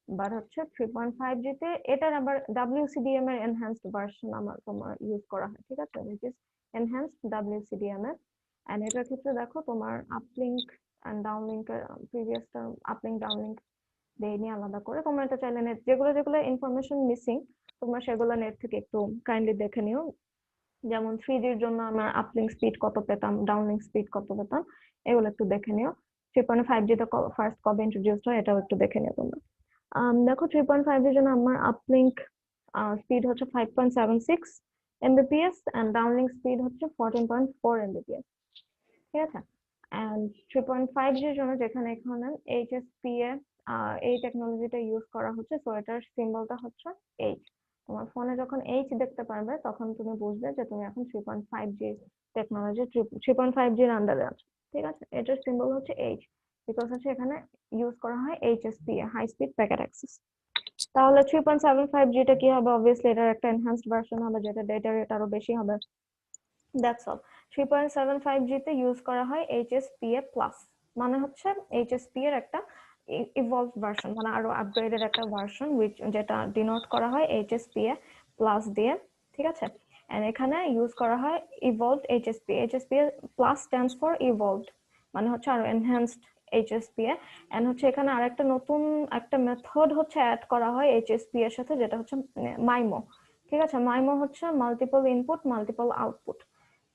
A: বাট হচ্ছে 3.5G তে এটার আবার WCDMA এর এনহ্যান্সড ভার্সন আমার তোমার ইউজ করা হয়। ঠিক আছে, which is enhanced WCDMA। And এটার ক্ষেত্রে দেখো তোমার আপলিঙ্ক এন্ড ডাউনলিঙ্ক, প্রিভিয়াসটা আপলিঙ্ক ডাউনলিঙ্ক দেয়নি আলাদা করে। তোমরা এটা চাইলে নেট, যেগুলো যেগুলো ইনফরমেশন মিসিং তোমরা সেগুলো নেট থেকে একটু কাইন্ডলি দেখে নিও। যেমন 3G-র জন্য আমার আপলিঙ্ক স্পিড কত পেতাম, ডাউনলিঙ্ক স্পিড কত পেতাম, এগুলো একটু দেখে নিও। 3.5G তে ফার্স্ট কবে ইন্ট্রোডিউসড হয় এটাও একটু দেখে নিও তোমরা। দেখো 3.5G-র জন্য আমার আপলিঙ্ক স্পিড হচ্ছে 5.76 Mbps এন্ড ডাউনলিঙ্ক স্পিড হচ্ছে 14.4 Mbps। ঠিক আছে, এন্ড 3.5G-র জন্য যেখানে এখানে HSPA এই টেকনোলজিটা ইউজ করা হচ্ছে, সো এটার সিম্বলটা হচ্ছে H। তোমার ফোনে যখন এইচ দেখতে পারবে তখন তুমি বুঝবে যে তুমি এখন 3.5G টেকনোলজি 3.5G এর আন্ডারে আছো। ঠিক আছে, এটার সিম্বল হচ্ছে এইচ, বিকজ হচ্ছে এখানে ইউজ করা হয় এইচএসপিএ, হাই স্পিড প্যাকেট অ্যাক্সেস। তাহলে 3.75G টা কি হবে? অবভিয়াসলি এটার একটা এনহ্যান্সড ভার্সন হবে যেটা ডেটা রেট আরো বেশি হবে। That's all. 3.75G তে ইউজ করা হয় এইচএসপিএ প্লাস, মানে হচ্ছে এইচএসপি এর একটা ইভলভ ভার্সন, মানে আরো আপগ্রেডেড একটা ভার্সন যেটা ডিনোট করা হয় এইচএসপিএ প্লাস দিয়ে। ঠিক আছে, এন্ড এখানে ইউজ করা হয় evolved HSP. HSP plus stands for evolved, মানে হচ্ছে আরো এনহ্যান্সড এইচএসপিএ। এন্ড হচ্ছে এখানে আরেকটা নতুন একটা মেথড হচ্ছে অ্যাড করা হয় এইচএসপি এর সাথে, যেটা হচ্ছে মাইমো। ঠিক আছে, মাইমো হচ্ছে মাল্টিপল ইনপুট মাল্টিপল আউটপুট।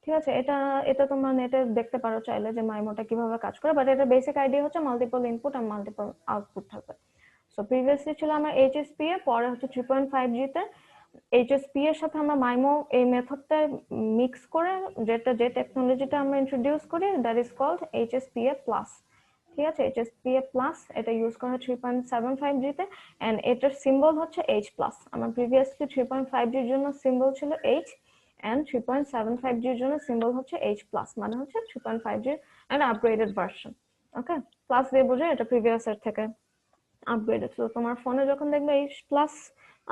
A: ঠিক আছে, এটা এটা তোমরা নেটে দেখতে পারো চাইলে যে মাইমোটা কিভাবে কাজ করে, বাট এটা বেসিক আইডিয়া হচ্ছে মাল্টিপল ইনপুট আর মাল্টিপল আউটপুট থাকবে। সো প্রিভিয়াসলি ছিল আমার এইচএসপি এ, পরে হচ্ছে 3.5G তে এইচএসপি এর সাথে আমরা মাইমো এই মেথডটা মিক্স করে যে টেকনোলজিটা আমরা ইন্ট্রোডিউস করি, দ্যাট ইজ কল্ড এইচএসপিএ প্লাস। ঠিক আছে, এইচএসপিএ প্লাস এটা ইউজ করা হয় 3.75G তে, এন্ড এটার সিম্বল হচ্ছে এইচ প্লাস। আমার প্রিভিয়াসলি 3.5G এর জন্য সিম্বল ছিল এইচ, and 3.75G এর জন্য সিম্বল হচ্ছে H প্লাস, মানে হচ্ছে 3.5G এর একটা আপগ্রেডেড ভার্সন। ওকে, প্লাস দিয়ে বোঝায় এটা প্রিভিয়াস এর থেকে আপগ্রেডেড। তো তোমার ফোনে যখন দেখবে H প্লাস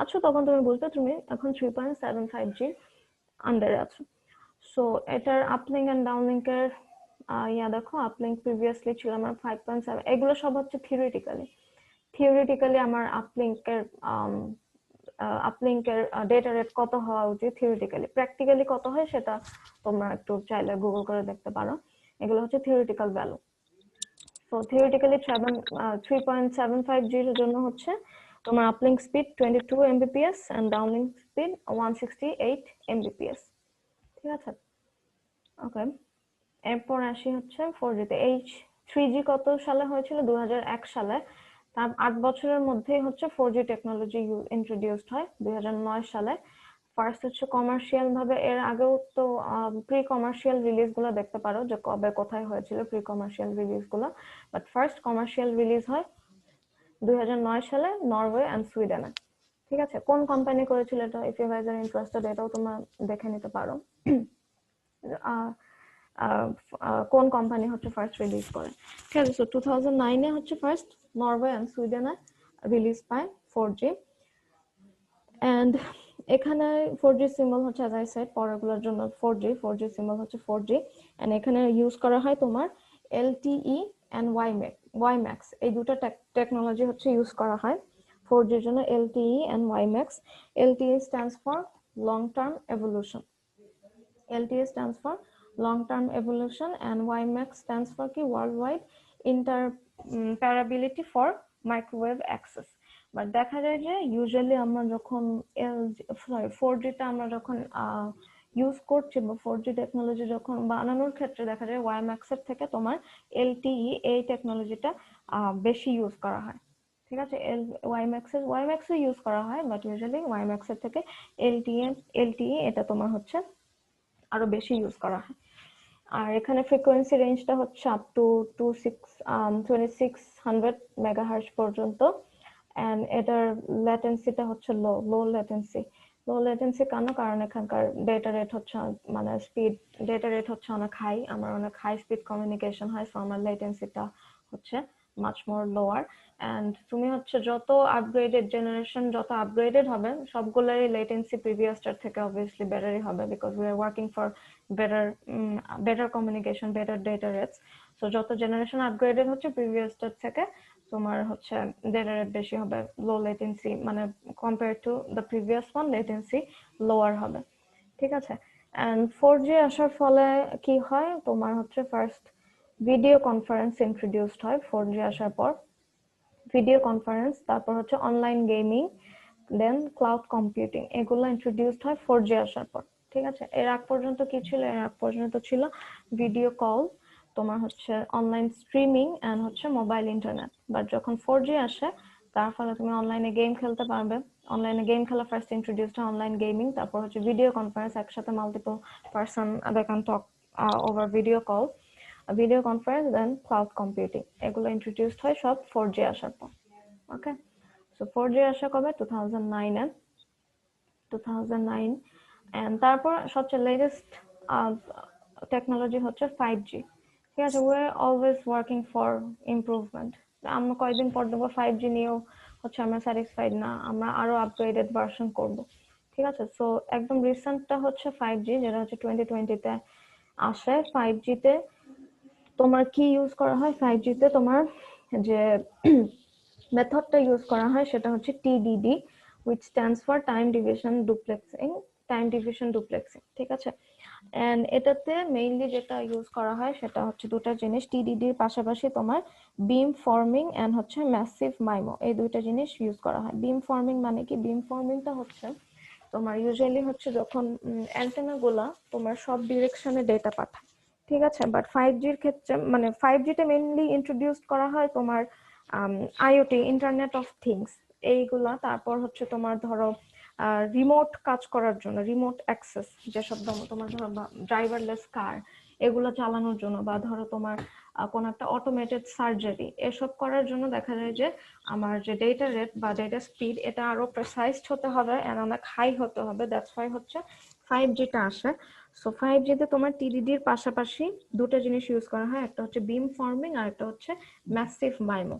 A: আছো তখন তুমি বুঝবে তুমি এখন 3.75G আন্ডারে আছো। সো এটার আপলিঙ্ক এন্ড ডাউনলিঙ্কের দেখো, আপলিঙ্ক প্রিভিয়াসলি ছিল আমার 5.7। এগুলো সব হচ্ছে থিওরিটিক্যালি আমার আপলিঙ্কের ডেটা রেট কত হওয়া উচিত থিওরিটিক্যালি। প্র্যাকটিক্যালি কত হয় সেটা তোমরা একটু চাইলে গুগল করে দেখতে পারো। এগুলো হচ্ছে theoretical value. So theoretically 3.75G এর জন্য হচ্ছে তোমার uplink speed 22 Mbps and downlink speed 168 Mbps। ঠিক আছে, ওকে। এরপর আসি হচ্ছে 4G তে। 3G কত সালে হয়েছিল? 2001 সালে। তার 8 বছরের মধ্যেই হচ্ছে 4G টেকনোলজি ইন্ট্রোডিউসড হয় 2009 সালে। ফার্স্ট হচ্ছে কমার্শিয়াল ভাবে, এর আগেও তো প্রি কমার্শিয়াল রিলিজ গুলো দেখতে পারো যে কবে কোথায় হয়েছিল প্রি কমার্শিয়াল রিলিজ গুলো, বাট ফার্স্ট কমার্শিয়াল রিলিজ হয় 2009 সালে নরওয়ে এন্ড সুইডেনে। ঠিক আছে, কোন কোম্পানি করেছিল এটা? If you guys are interested এটাও তোমরা দেখে নিতে পারো। কোন কোম্পানি হচ্ছে ফার্স্ট রিলিজ করে। ঠিক আছে, সো 2009 হচ্ছে ফার্স্ট নরওয়ে এন্ড সুইডেনে রিলিজ পায় 4G। এন্ড এখানে 4G সিম্বল হচ্ছে, অ্যাজ আই সেড, পরেরগুলোর জন্য 4G সিম্বল হচ্ছে 4G। এন্ড এখানে ইউজ করা হয় তোমার LTE এন্ড WiMAX, এই দুটো টেকনোলজি হচ্ছে ইউজ করা হয় 4G এর জন্য। LTE and WiMAX। LTE stands for long term evolution, LTE stands for long term evolution, and WiMAX stands for কি worldwide interoperability for microwave access। But দেখা যায় যে ইউজুয়ালি আমরা যখন 4G টা আমরা যখন ইউজ করছি বা 4G টেকনোলজি যখন বানানোর ক্ষেত্রে দেখা যায় WiMAX এর থেকে তোমার LTE এই টেকনোলজিটা বেশি ইউজ করা হয়। ঠিক আছে, WiMAX এ ইউজ করা হয়, বাট ইউজুয়ালি WiMAX এর থেকে LTE এটা তোমার হচ্ছে আরো বেশি ইউজ করা হয়। আর এখানে ফ্রিকোয়েন্সি রেঞ্জটা হচ্ছে আপ টু 2600 মেগাহার্টজ পর্যন্ত। এন্ড এটার ল্যাটেন্সিটা হচ্ছে লো ল্যাটেন্সি কেন? কারণ এখানকার ডেটা রেট হচ্ছে মানে ডেটা রেট হচ্ছে অনেক হাই, আমার অনেক হাই স্পিড কমিউনিকেশন হয়, সো আমার ল্যাটেন্সিটা হচ্ছে মাচ মোর লোয়ার। এন্ড তুমি হচ্ছে যত জেনারেশন যত আপগ্রেডেড হবে সবগুলোরই লেটেন্সি প্রিভিয়াসটার থেকে অবভিয়াসলি বেটারই হবে, because we are working for better communication, better data rates. So যত জেনারেশন আপগ্রেডেড হচ্ছে প্রিভিয়াসটার থেকে তোমার হচ্ছে ডেটা রেট বেশি হবে, লো লেটেন্সি, মানে compare to the previous one latency lower হবে। ঠিক আছে, এন্ড 4G আসার ফলে কি হয় তোমার হচ্ছে ফার্স্ট ভিডিও কনফারেন্স ইন্ট্রোডিউসড হয় 4G আসার পর। ভিডিও কনফারেন্স, তারপর হচ্ছে অনলাইন গেমিং, দেন ক্লাউড কম্পিউটিং, এগুলো ইন্ট্রোডিউসড হয় 4G আসার পর। ঠিক আছে, এর আগ পর্যন্ত কি ছিল? এর আগ পর্যন্ত ছিল ভিডিও কল, তোমার হচ্ছে অনলাইন স্ট্রিমিং এন্ড হচ্ছে মোবাইল ইন্টারনেট। বাট যখন 4G আসে তার ফলে তুমি অনলাইনে গেম খেলতে পারবে। অনলাইনে গেম খেলা ফার্স্ট ইন্ট্রোডিউসড হয় অনলাইন গেমিং, তারপর হচ্ছে ভিডিও কনফারেন্স, একসাথে multiple person they can talk over video call, video conference, then cloud computing, এগুলো ইন্ট্রোডিউসড হয় সব 4G আসার পর। ওকে, সো 4G আসা কবে? 2009 এ। 2009 and তারপর সবচেয়ে লেটেস্ট টেকনোলজি হচ্ছে 5G। ঠিক আছে, we are always working for improvement. আমরা কয়েকদিন পর দেখবো 5G নিয়েও হচ্ছে আমরা স্যাটিসফাইড না, আমরা আরো আপগ্রেডেড ভার্সন করব। ঠিক আছে, সো একদম রিসেন্টটা হচ্ছে 5G, যেটা হচ্ছে 2020-তে আসে। 5G তে তোমার কি ইউজ করা হয়? 5G তে তোমার যে মেথডটা ইউজ করা হয় সেটা হচ্ছে TDD, which stands for time division duplexing। ঠিক আছে, এন্ড এটাতে মেইনলি যেটা ইউজ করা হয় সেটা হচ্ছে দুটো জিনিস। TDD এর পাশাপাশি তোমার বিম ফর্মিং এন্ড হচ্ছে ম্যাসিভ মাইমো, এই দুইটা জিনিস ইউজ করা হয়। বিম ফর্মিং মানে কি? বিম ফর্মিংটা হচ্ছে তোমার ইউজুয়ালি হচ্ছে যখন অ্যান্টেনা গুলা তোমার সব ডিরেকশনে ডেটা পাঠায়। ঠিক আছে, বাট 5Gর ক্ষেত্রে মানে 5G তে মেইনলি ইন্ট্রোডিউস করা হয় তোমার আইওটি, ইন্টারনেট অফ থিংস, এইগুলা। তারপর হচ্ছে তোমার ধরো রিমোট কাজ করার জন্য, রিমোট অ্যাক্সেস, যেসব তোমার ধরো ড্রাইভারলেস কার এগুলো চালানোর জন্য, বা ধরো তোমার কোনো একটা অটোমেটেড সার্জারি, এসব করার জন্য দেখা যায় যে আমার যে ডেটা রেট বা ডেটা স্পিড এটা আরো প্রেসাইজড হতে হবে এন্ড অনেক হাই হতে হবে। দ্যাটস ওয়াই হচ্ছে 5G টা আসে। সো 5G তে তোমার TDD-র পাশাপাশি দুটো জিনিস ইউজ করা হয়, একটা হচ্ছে বিম ফর্মিং আর একটা হচ্ছে ম্যাসিভ মাইমো।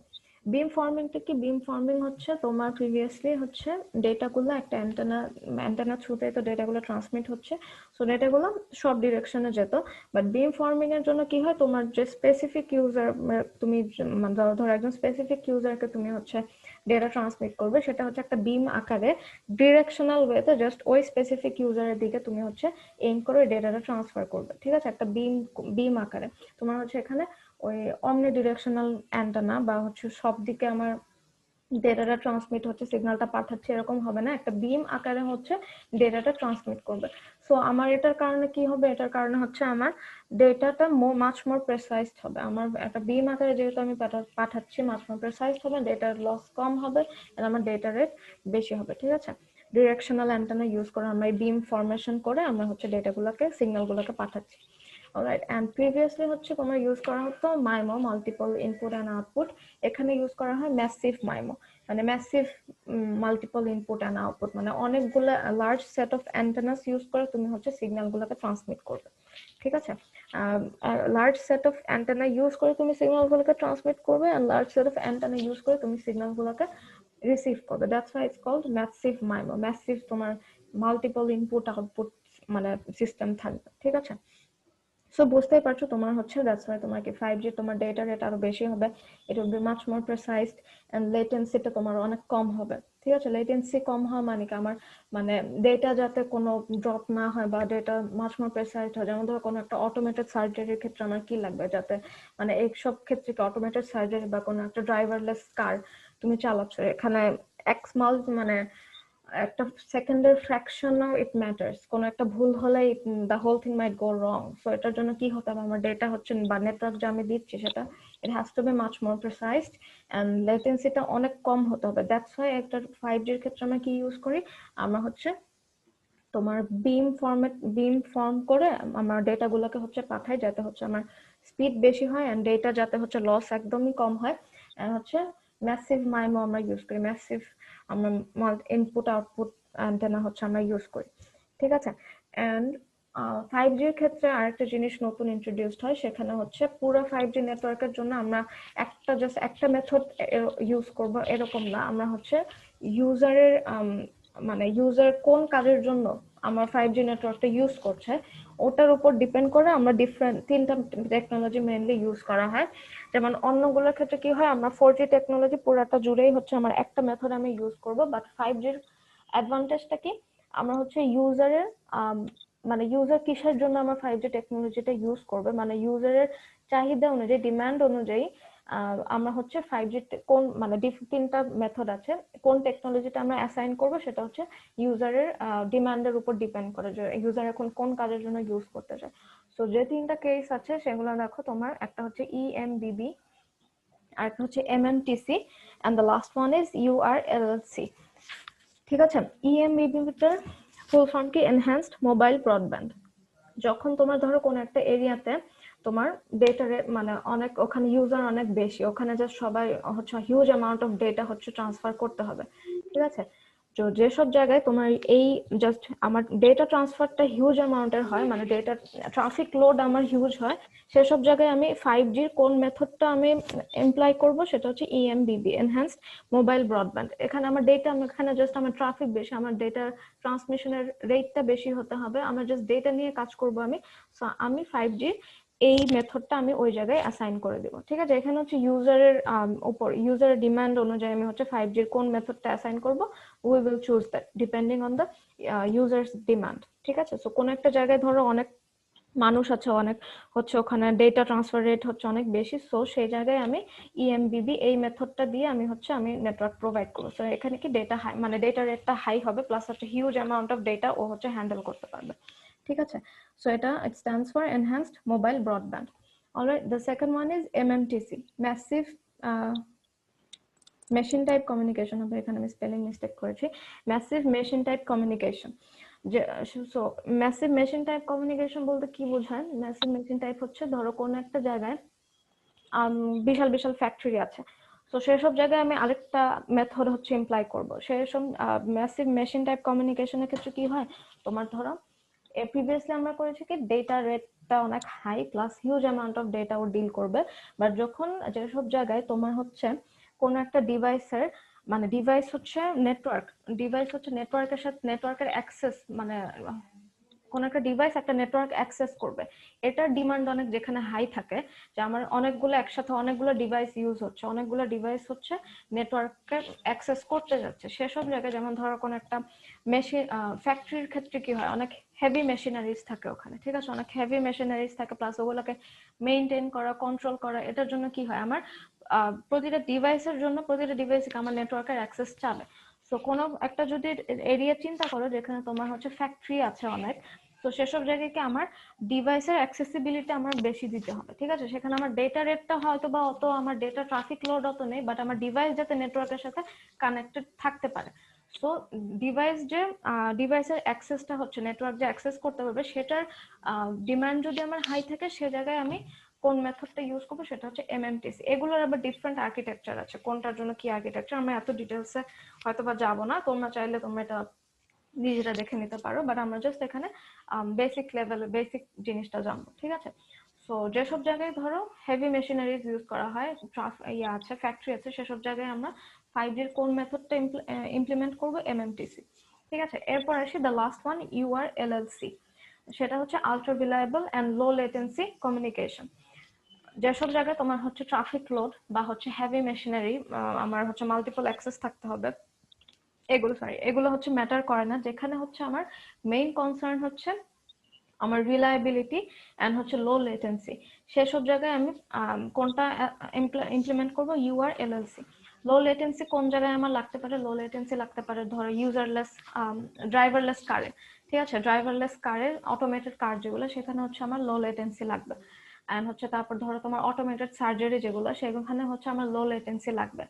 A: বিম ফর্মিংটা কি? বিম ফর্মিং হচ্ছে তোমার প্রিভিয়াসলি হচ্ছে ডেটাগুলো একটা অ্যান্টেনা থ্রুতে তো ডেটাগুলো ট্রান্সমিট হচ্ছে, সো ডেটাগুলো সব ডিরেকশনে যেত। বাট বিম ফর্মিং এর জন্য কি হয়, তোমার যে স্পেসিফিক ইউজার, তুমি ধরো একজন স্পেসিফিক ইউজারকে তুমি হচ্ছে ডেটা ট্রান্সমিট করবে, সেটা হচ্ছে একটা বিম আকারে ডিরেকশনাল ওয়েতে জাস্ট ওই স্পেসিফিক ইউজারের দিকে তুমি হচ্ছে এইম করে ডেটাটা ট্রান্সফার করবে। ঠিক আছে, একটা বিম আকারে তোমার হচ্ছে এখানে ওই অমনি ডিরেকশনাল অ্যান্টেনা বা হচ্ছে সব দিকে আমার ডেটাটা ট্রান্সমিট হচ্ছে, সিগন্যালটা পাঠাচ্ছে, এরকম হবে না, একটা বিম আকারে হচ্ছে ডেটাটা ট্রান্সমিট করবে। সো আমার এটার কারণে কি হবে? এটার কারণে হচ্ছে আমার ডেটাটা মাচ মোর প্রেসাইজড হবে। আমার একটা বিম আকারে যেহেতু আমি পাঠাচ্ছি, মাচ মোর প্রেসাইজড হবে, ডেটার লস কম হবে, আর আমার ডেটা রেট বেশি হবে। ঠিক আছে, ডিরেকশনাল অ্যান্টেনা ইউজ করে আমরা এই বিম ফরমেশন করে আমরা হচ্ছে ডেটাগুলোকে, সিগন্যালগুলোকে পাঠাচ্ছি। অলরাইট, এন্ড প্রিভিয়াসলি হচ্ছে তোমার ইউজ করা হতো MIMO, multiple input and output. এখানে ইউজ করা হয় ম্যাসিভ মাইমো, মানে massive multiple input and output, মানে অনেকগুলো large set of antennas use করে তুমি হচ্ছে সিগন্যালগুলোকে ট্রান্সমিট করবে। ঠিক আছে, large set of antenna use করে তুমি সিগন্যালগুলোকে ট্রান্সমিট করবে, and large set of antenna use করে তুমি সিগন্যালগুলোকে রিসিভ করবে। That's why it's called massive MIMO. Massive তোমার মাল্টিপল ইনপুট আউটপুট মানে সিস্টেম থাকবে। ঠিক আছে, সো বুঝতেই পারছো তোমার হচ্ছে দ্যাটস ওয়াই তোমার কি 5G তোমার ডেটা রেট আরো বেশি হবে, it will be much more precised and লেটেন্সিটা তোমার অনেক কম হবে। ঠিক আছে, লেটেন্সি কম হয় মানে কি, আমার মানে ডেটা যাতে কোনো ড্রপ না হয় বা ডেটা মাচ মোর প্রেসাইজড হয়। যেমন ধরো কোনো একটা অটোমেটেড সার্জারির ক্ষেত্রে আমার কি লাগবে, যাতে মানে এইসব ক্ষেত্রে কি অটোমেটেড সার্জারি বা কোনো একটা ড্রাইভারলেস কার তুমি চালাচ্ছ, এখানে মানে একটা সেকেন্ডের ফ্র্যাকশনও ইট ম্যাটার্স। কোনো একটা ভুল হলেই the whole thing might go wrong. So এটার জন্য কি হতে হবে, আমার ডেটা হচ্ছে বা নেটওয়ার্ক যে আমি দিচ্ছি সেটা it has to be much more precised and লেটেন্সিটা অনেক কম হতে হবে। দ্যাটস ওয়াই একটা 5Gর ক্ষেত্রে আমরা কি ইউজ করি, আমরা হচ্ছে তোমার বিম ফর্ম করে আমার ডেটাগুলোকে হচ্ছে পাঠাই, যাতে হচ্ছে আমার স্পিড বেশি হয় এন্ড ডেটা যাতে হচ্ছে লস একদমই কম হয়। এন্ড হচ্ছে ম্যাসিভ মাইমো আমরা ইউজ করি, ম্যাসিভ আমরা ইনপুট আউটপুট অ্যান্টেনা হচ্ছে আমরা ইউজ করি। ঠিক আছে, এন্ড 5Gর ক্ষেত্রে আরেকটা জিনিস নতুন ইন্ট্রোডিউসড হয়, সেখানে হচ্ছে পুরো 5G নেটওয়ার্কের জন্য আমরা জাস্ট একটা মেথড ইউজ করব এরকম না, আমরা হচ্ছে ইউজারের মানে ইউজার কোন কাজের জন্য আমার 5G নেটওয়ার্কটা ইউজ করছে ওটার উপর ডিপেন্ড করে আমরা তিনটা টেকনোলজি মেইনলি ইউজ করা হয়। যেমন অন্যগুলোর ক্ষেত্রে কি হয়, আমরা 4G টেকনোলজি পুরাটা জুড়েই হচ্ছে আমার একটা মেথড আমি ইউজ করব, বাট 5Gর অ্যাডভান্টেজটা কি, আমরা হচ্ছে ইউজারের মানে ইউজার কিসের জন্য আমার 5G টেকনোলজিটা ইউজ করবে, মানে ইউজারের চাহিদা অনুযায়ী, ডিমান্ড অনুযায়ী আমরা হচ্ছে 5G কোন মানে তিনটা মেথড আছে, কোন টেকনোলজিটা আমরা অ্যাসাইন করব সেটা হচ্ছে ইউজারের ডিমান্ডের উপর ডিপেন্ড করে যে ইউজার এখন কোন কাজের জন্য ইউজ করতে চায়। সো যে তিনটা কেস আছে সেগুলো দেখো, তোমার একটা হচ্ছে EMBB, আরেকটা হচ্ছে MMTC, and the last one is URLLC। ঠিক আছে, EMBB-টার ফুল ফর্ম কি, এনহ্যান্সড মোবাইল ব্রডব্যান্ড। যখন তোমার ধরো কোন একটা এরিয়াতে তোমার ডেটা মানে অনেক, ওখানে ইউজার অনেক বেশি, ওখানে যে সবাই হচ্ছে হিউজ অ্যামাউন্ট অফ ডেটা হচ্ছে ট্রান্সফার করতে হবে। ঠিক আছে, তো যেসব জায়গায় তোমার এই জাস্ট আমার ডেটা ট্রান্সফারটা হিউজ অ্যামাউন্টের হয়, মানে ডেটা ট্রাফিক লোড আমার হিউজ হয়, সেসব জায়গায় আমি 5Gর কোন মেথডটা আমি এমপ্লয় করব সেটা হচ্ছে EMBB, এনহ্যান্সড মোবাইল ব্রডব্যান্ড। এখানে আমার ডেটা, এখানে জাস্ট আমার ট্রাফিক বেশি, আমার ডেটা ট্রান্সমিশনের রেটটা বেশি হতে হবে, আমার জাস্ট ডেটা নিয়ে কাজ করব আমি। সো আমি 5G এই মেথডটা আমি ওই জায়গায় অ্যাসাইন করে দেব। ঠিক আছে, এখানে হচ্ছে ইউজারের উপর, ইউজারের ডিমান্ড অনুযায়ী আমি হচ্ছে 5Gর কোন মেথডটা অ্যাসাইন করব, we will choose that depending on the users demand। ঠিক আছে, সো কোন একটা জায়গায় ধরো অনেক মানুষ আছে, অনেক হচ্ছে ওখানে ডেটা ট্রান্সফার রেট হচ্ছে অনেক বেশি, সো সেই জায়গায় আমি EMBB এই মেথডটা দিয়ে আমি নেটওয়ার্ক প্রোভাইড করবো। সো এখানে কি ডেটা হাই, মানে ডেটা রেটটা হাই হবে, প্লাস হচ্ছে হিউজ অ্যামাউন্ট অফ ডেটা ও হচ্ছে হ্যান্ডেল করতে পারবে। ঠিক আছে, সো এটা it stands for enhanced mobile broadband. Alright, the second one is MMTC, massive machine type communication হবে, এখানে আমি স্পেলিং মিস্টেক করেছি, ম্যাসিভ মেশিন টাইপ কমিউনিকেশন। যে so massive machine type communication বলতে কি বোঝায়? ম্যাসিভ মেশিন টাইপ হচ্ছে ধরো কোন একটা জায়গায় বিশাল বিশাল ফ্যাক্টরি আছে, তো সেসব জায়গায় আমি আরেকটা মেথড হচ্ছে এমপ্লয় করব। সেসব ম্যাসিভ মেশিন টাইপ কমিউনিকেশনের ক্ষেত্রে কি হয়, তোমার ধরো প্রিভিয়াসলি আমরা করেছি কি ডেটা রেটটা অনেক high plus huge amount of data ও ডিল করবে, বাট যখন যেসব জায়গায় তোমার হচ্ছে কোন একটা ডিভাইসের, মানে ডিভাইস হচ্ছে নেটওয়ার্ক, ডিভাইস হচ্ছে নেটওয়ার্কের সাথে নেটওয়ার্কের অ্যাক্সেস, মানে কোন একটা ডিভাইস একটা নেটওয়ার্ক অ্যাক্সেস করবে, এটার ডিমান্ড অনেক যেখানে হাই থাকে, যে আমার অনেকগুলো একসাথে অনেকগুলো ডিভাইস ইউজ হচ্ছে, অনেকগুলো ডিভাইস হচ্ছে নেটওয়ার্কে অ্যাক্সেস করতে যাচ্ছে, সেসব জায়গায় যেমন ধরো কোন একটা মেশিন, ফ্যাক্টরির ক্ষেত্রে কি হয়, অনেক হেভি মেশিনারিজ থাকে ওখানে। ঠিক আছে, অনেক হেভি মেশিনারিজ থাকে, প্লাস ওগুলোকে মেইনটেইন করা, কন্ট্রোল করা, এটার জন্য কি হয়, আমার প্রতিটা ডিভাইসের জন্য প্রতিটা ডিভাইসে আমার নেটওয়ার্কের অ্যাক্সেস চাবে। সো কোনো একটা যদি এরিয়া চিন্তা করো যেখানে তোমার হচ্ছে ফ্যাক্টরি আছে অনেক, তো সেসব জায়গায় কি আমার ডিভাইসের অ্যাক্সেসিবিলিটি আমার বেশি দিতে হবে। ঠিক আছে, সেখানে আমার ডেটা রেটটা হয়তো বা অত, আমার ডেটা ট্রাফিক লোড অত নেই, বাট আমার ডিভাইস যাতে নেটওয়ার্কের সাথে কানেক্টেড থাকতে পারে। সো ডিভাইস যে ডিভাইসের অ্যাক্সেসটা হচ্ছে নেটওয়ার্ক যে অ্যাক্সেস করতে পারবে, সেটার ডিমান্ড যদি আমার হাই থাকে, সে জায়গায় আমি কোন মেথডটা ইউজ করবো সেটা হচ্ছে MMTC। এগুলোর আবার ডিফারেন্ট আর্কিটেকচার আছে, কোনটার জন্য কি আর্কিটেকচার আমরা এত ডিটেলসে হয়তো বা যাবো না, তোমরা চাইলে তোমরা এটা নিজেরা দেখে নিতে পারো, বাট আমরা জাস্ট এখানে বেসিক লেভেলে বেসিক জিনিসটা জানবো। ঠিক আছে, সো যেসব জায়গায় ধরো হেভি মেশিনারিজ ইউজ করা হয়, আছে ফ্যাক্টরি আছে, সেসব জায়গায় আমরা 5Gর কোন মেথডটা ইমপ্লিমেন্ট করবো, MMTC। ঠিক আছে, এরপর আসি দ্য লাস্ট ওয়ান, URLLC, সেটা হচ্ছে ultra reliable and low latency communication. যেসব জায়গায় তোমার হচ্ছে ট্রাফিক লোড বা হচ্ছে হেভি মেশিনারি, আমার হচ্ছে মাল্টিপল অ্যাক্সেস থাকতে হবে, এগুলো হচ্ছে ম্যাটার করে না, যেখানে হচ্ছে আমার মেইন কনসার্ন হচ্ছে আমার রিলায়েবিলিটি এন্ড হচ্ছে লো লেটেন্সি, সেসব জায়গায় আমি কোনটা ইমপ্লিমেন্ট করব, URLLC। লো লেটেন্সি কোন জায়গায় আমার লাগতে পারে, লো লেটেন্সি লাগতে পারে ধরো ইউজারলেস, ড্রাইভারলেস কারে। ঠিক আছে, ড্রাইভারলেস কারে, অটোমেটেড কার যেগুলো, সেখানে হচ্ছে আমার লো লেটেন্সি লাগবে। এন্ড হচ্ছে তারপর ধরো তোমার অটোমেটেড সার্জারি যেগুলো, সেখানে হচ্ছে আমার লো লেটেন্সি লাগবে।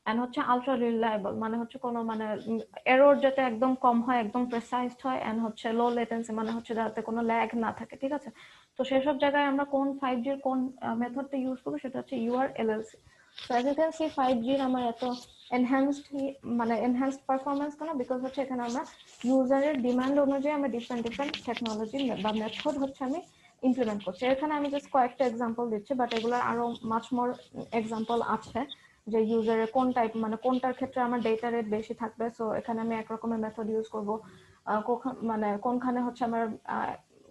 A: এন্ড হচ্ছে আলট্রা রিলায়েবল, মানে হচ্ছে কোনো মানে এরর যাতে একদম কম হয়, একদম প্রেসাইজড হয়। এন্ড হচ্ছে লো লেটেন্সি মানে হচ্ছে যাতে কোনো ল্যাগ না থাকে। ঠিক আছে, তো সেসব জায়গায় আমরা কোন 5Gর কোন মেথডটা ইউজ করবো সেটা হচ্ছে URLLC। So as you can see 5Gর আমার এত এনহ্যান্সড, মানে এনহ্যান্সড পারফরমেন্স কেন, বিকজ হচ্ছে এখানে আমরা ইউজারের ডিমান্ড অনুযায়ী আমরা ডিফারেন্ট ডিফারেন্ট টেকনোলজি বা মেথড হচ্ছে আমি ইমপ্লিমেন্ট করছি। এখানে আমি জাস্ট কয়েকটা এক্সাম্পল দিচ্ছি, বাট এগুলোর আরো মাচ মোর এক্সাম্পল আছে, যে ইউজারের কোন টাইপ, মানে কোনটার ক্ষেত্রে আমার ডেটা রেট বেশি থাকবে, সো এখানে আমি একরকমের মেথড ইউজ করবো, মানে কোনখানে হচ্ছে আমার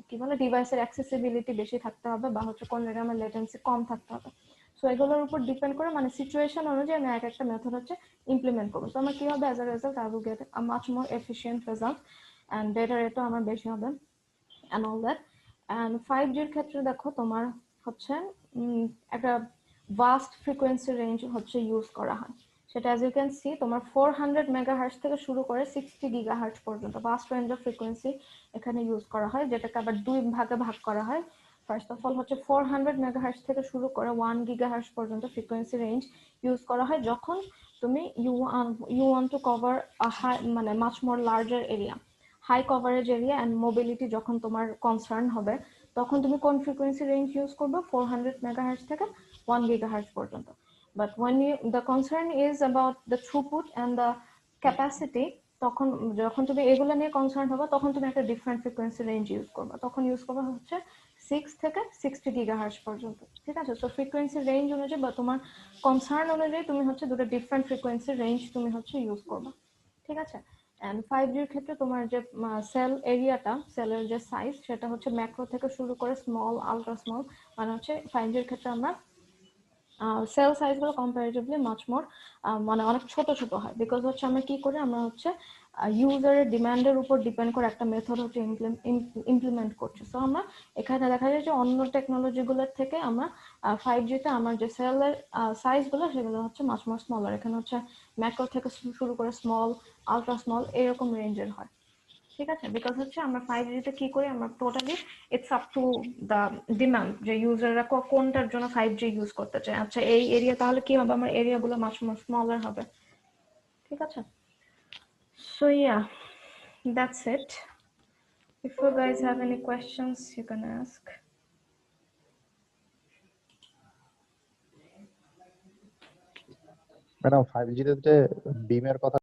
A: কি বলে ডিভাইসের অ্যাক্সেসিবিলিটি বেশি থাকতে হবে, বা হচ্ছে কোন জায়গায় আমার লেটেন্সি কম থাকতে হবে। সো এগুলোর উপর ডিপেন্ড করে, মানে সিচুয়েশন অনুযায়ী আমি এক একটা মেথড হচ্ছে ইমপ্লিমেন্ট করবো। তো আমার কি হবে, as a result I will get a much more efficient result and data রেটও আমার বেশি হবে এন্ড অল দ্যাট। এন্ড 5Gর ক্ষেত্রে দেখো তোমার হচ্ছে একটা ভাস্ট ফ্রিকোয়েন্সি রেঞ্জ হচ্ছে ইউজ করা হয়, সেটা অ্যাজ ইউ ক্যান সি তোমার 400 মেগাহার্টজ থেকে শুরু করে 60 গিগাহার্টজ পর্যন্ত ভাস্ট রেঞ্জ অফ ফ্রিকোয়েন্সি এখানে ইউজ করা হয়, যেটাকে আবার দুই ভাগে ভাগ করা হয়। ফার্স্ট অফ অল হচ্ছে 400 মেগাহার্টজ থেকে শুরু করে 1 গিগাহার্টজ পর্যন্ত ফ্রিকোয়েন্সি রেঞ্জ ইউজ করা হয় যখন তুমি ইউ ওয়ান্ট টু কভার মানে much more larger area, high coverage area and mobility যখন তোমার কনসার্ন হবে, তখন তুমি কোন ফ্রিকোয়েন্সি রেঞ্জ ইউজ করবে, 400 মেগাহার্টজ থেকে 1 gigahertz পর্যন্ত। But when the concern is about the throughput and the capacity, তখন যখন তুমি এগুলো নিয়ে কনসার্ন হবে তখন তুমি একটা ডিফারেন্ট ফ্রিকোয়েন্সি রেঞ্জ ইউজ করবে, তখন ইউজ করবে হচ্ছে 6 থেকে 60 গিগাহার্টজ পর্যন্ত। ঠিক আছে, সো ফ্রিকোয়েন্সি রেঞ্জ অনুযায়ী বা তোমার কনসার্ন অনুযায়ী তুমি হচ্ছে দুটো ডিফারেন্ট ফ্রিকোয়েন্সি রেঞ্জ তুমি হচ্ছে ইউজ করবে। ঠিক আছে, এন্ড 5G'র ক্ষেত্রে তোমার যে সেল এরিয়াটা, সেলের যে সাইজ সেটা হচ্ছে ম্যাক্রো থেকে শুরু করে স্মল, আলট্রা স্মল, মানে হচ্ছে 5G'র ক্ষেত্রে আমরা সেল সাইজগুলো কম্পারেটিভলি মাচ মোর মানে অনেক ছোট ছোট হয়, বিকজ হচ্ছে আমরা কি করি, আমরা হচ্ছে ইউজারের ডিমান্ডের উপর ডিপেন্ড করে একটা মেথড হচ্ছে ইমপ্লিমেন্ট করছি। সো আমরা এখানে দেখা যায় যে অন্য টেকনোলজিগুলোর থেকে আমরা 5Gতে আমার যে সেলের সাইজগুলো সেগুলো হচ্ছে মাচ মোর স্মলার, এখানে হচ্ছে ম্যাক্রো থেকে শুরু করে স্মল, আলট্রা স্মল এরকম রেঞ্জের হয়। ঠিক আছে, বিকজ হচ্ছে আমরা 5Gতে কি করি, আমরা totally it's up to the demand, যে ইউজাররা কোনটার জন্য 5G ইউজ করতে চায়। আচ্ছা এই এরিয়া, তাহলে কি হবে, আমার এরিয়াগুলো মাছ স্মলার হবে। ঠিক আছে, so yeah, that's it. If you guys have any questions, you can ask.
D: Madam 5G তে যে বিমের কথা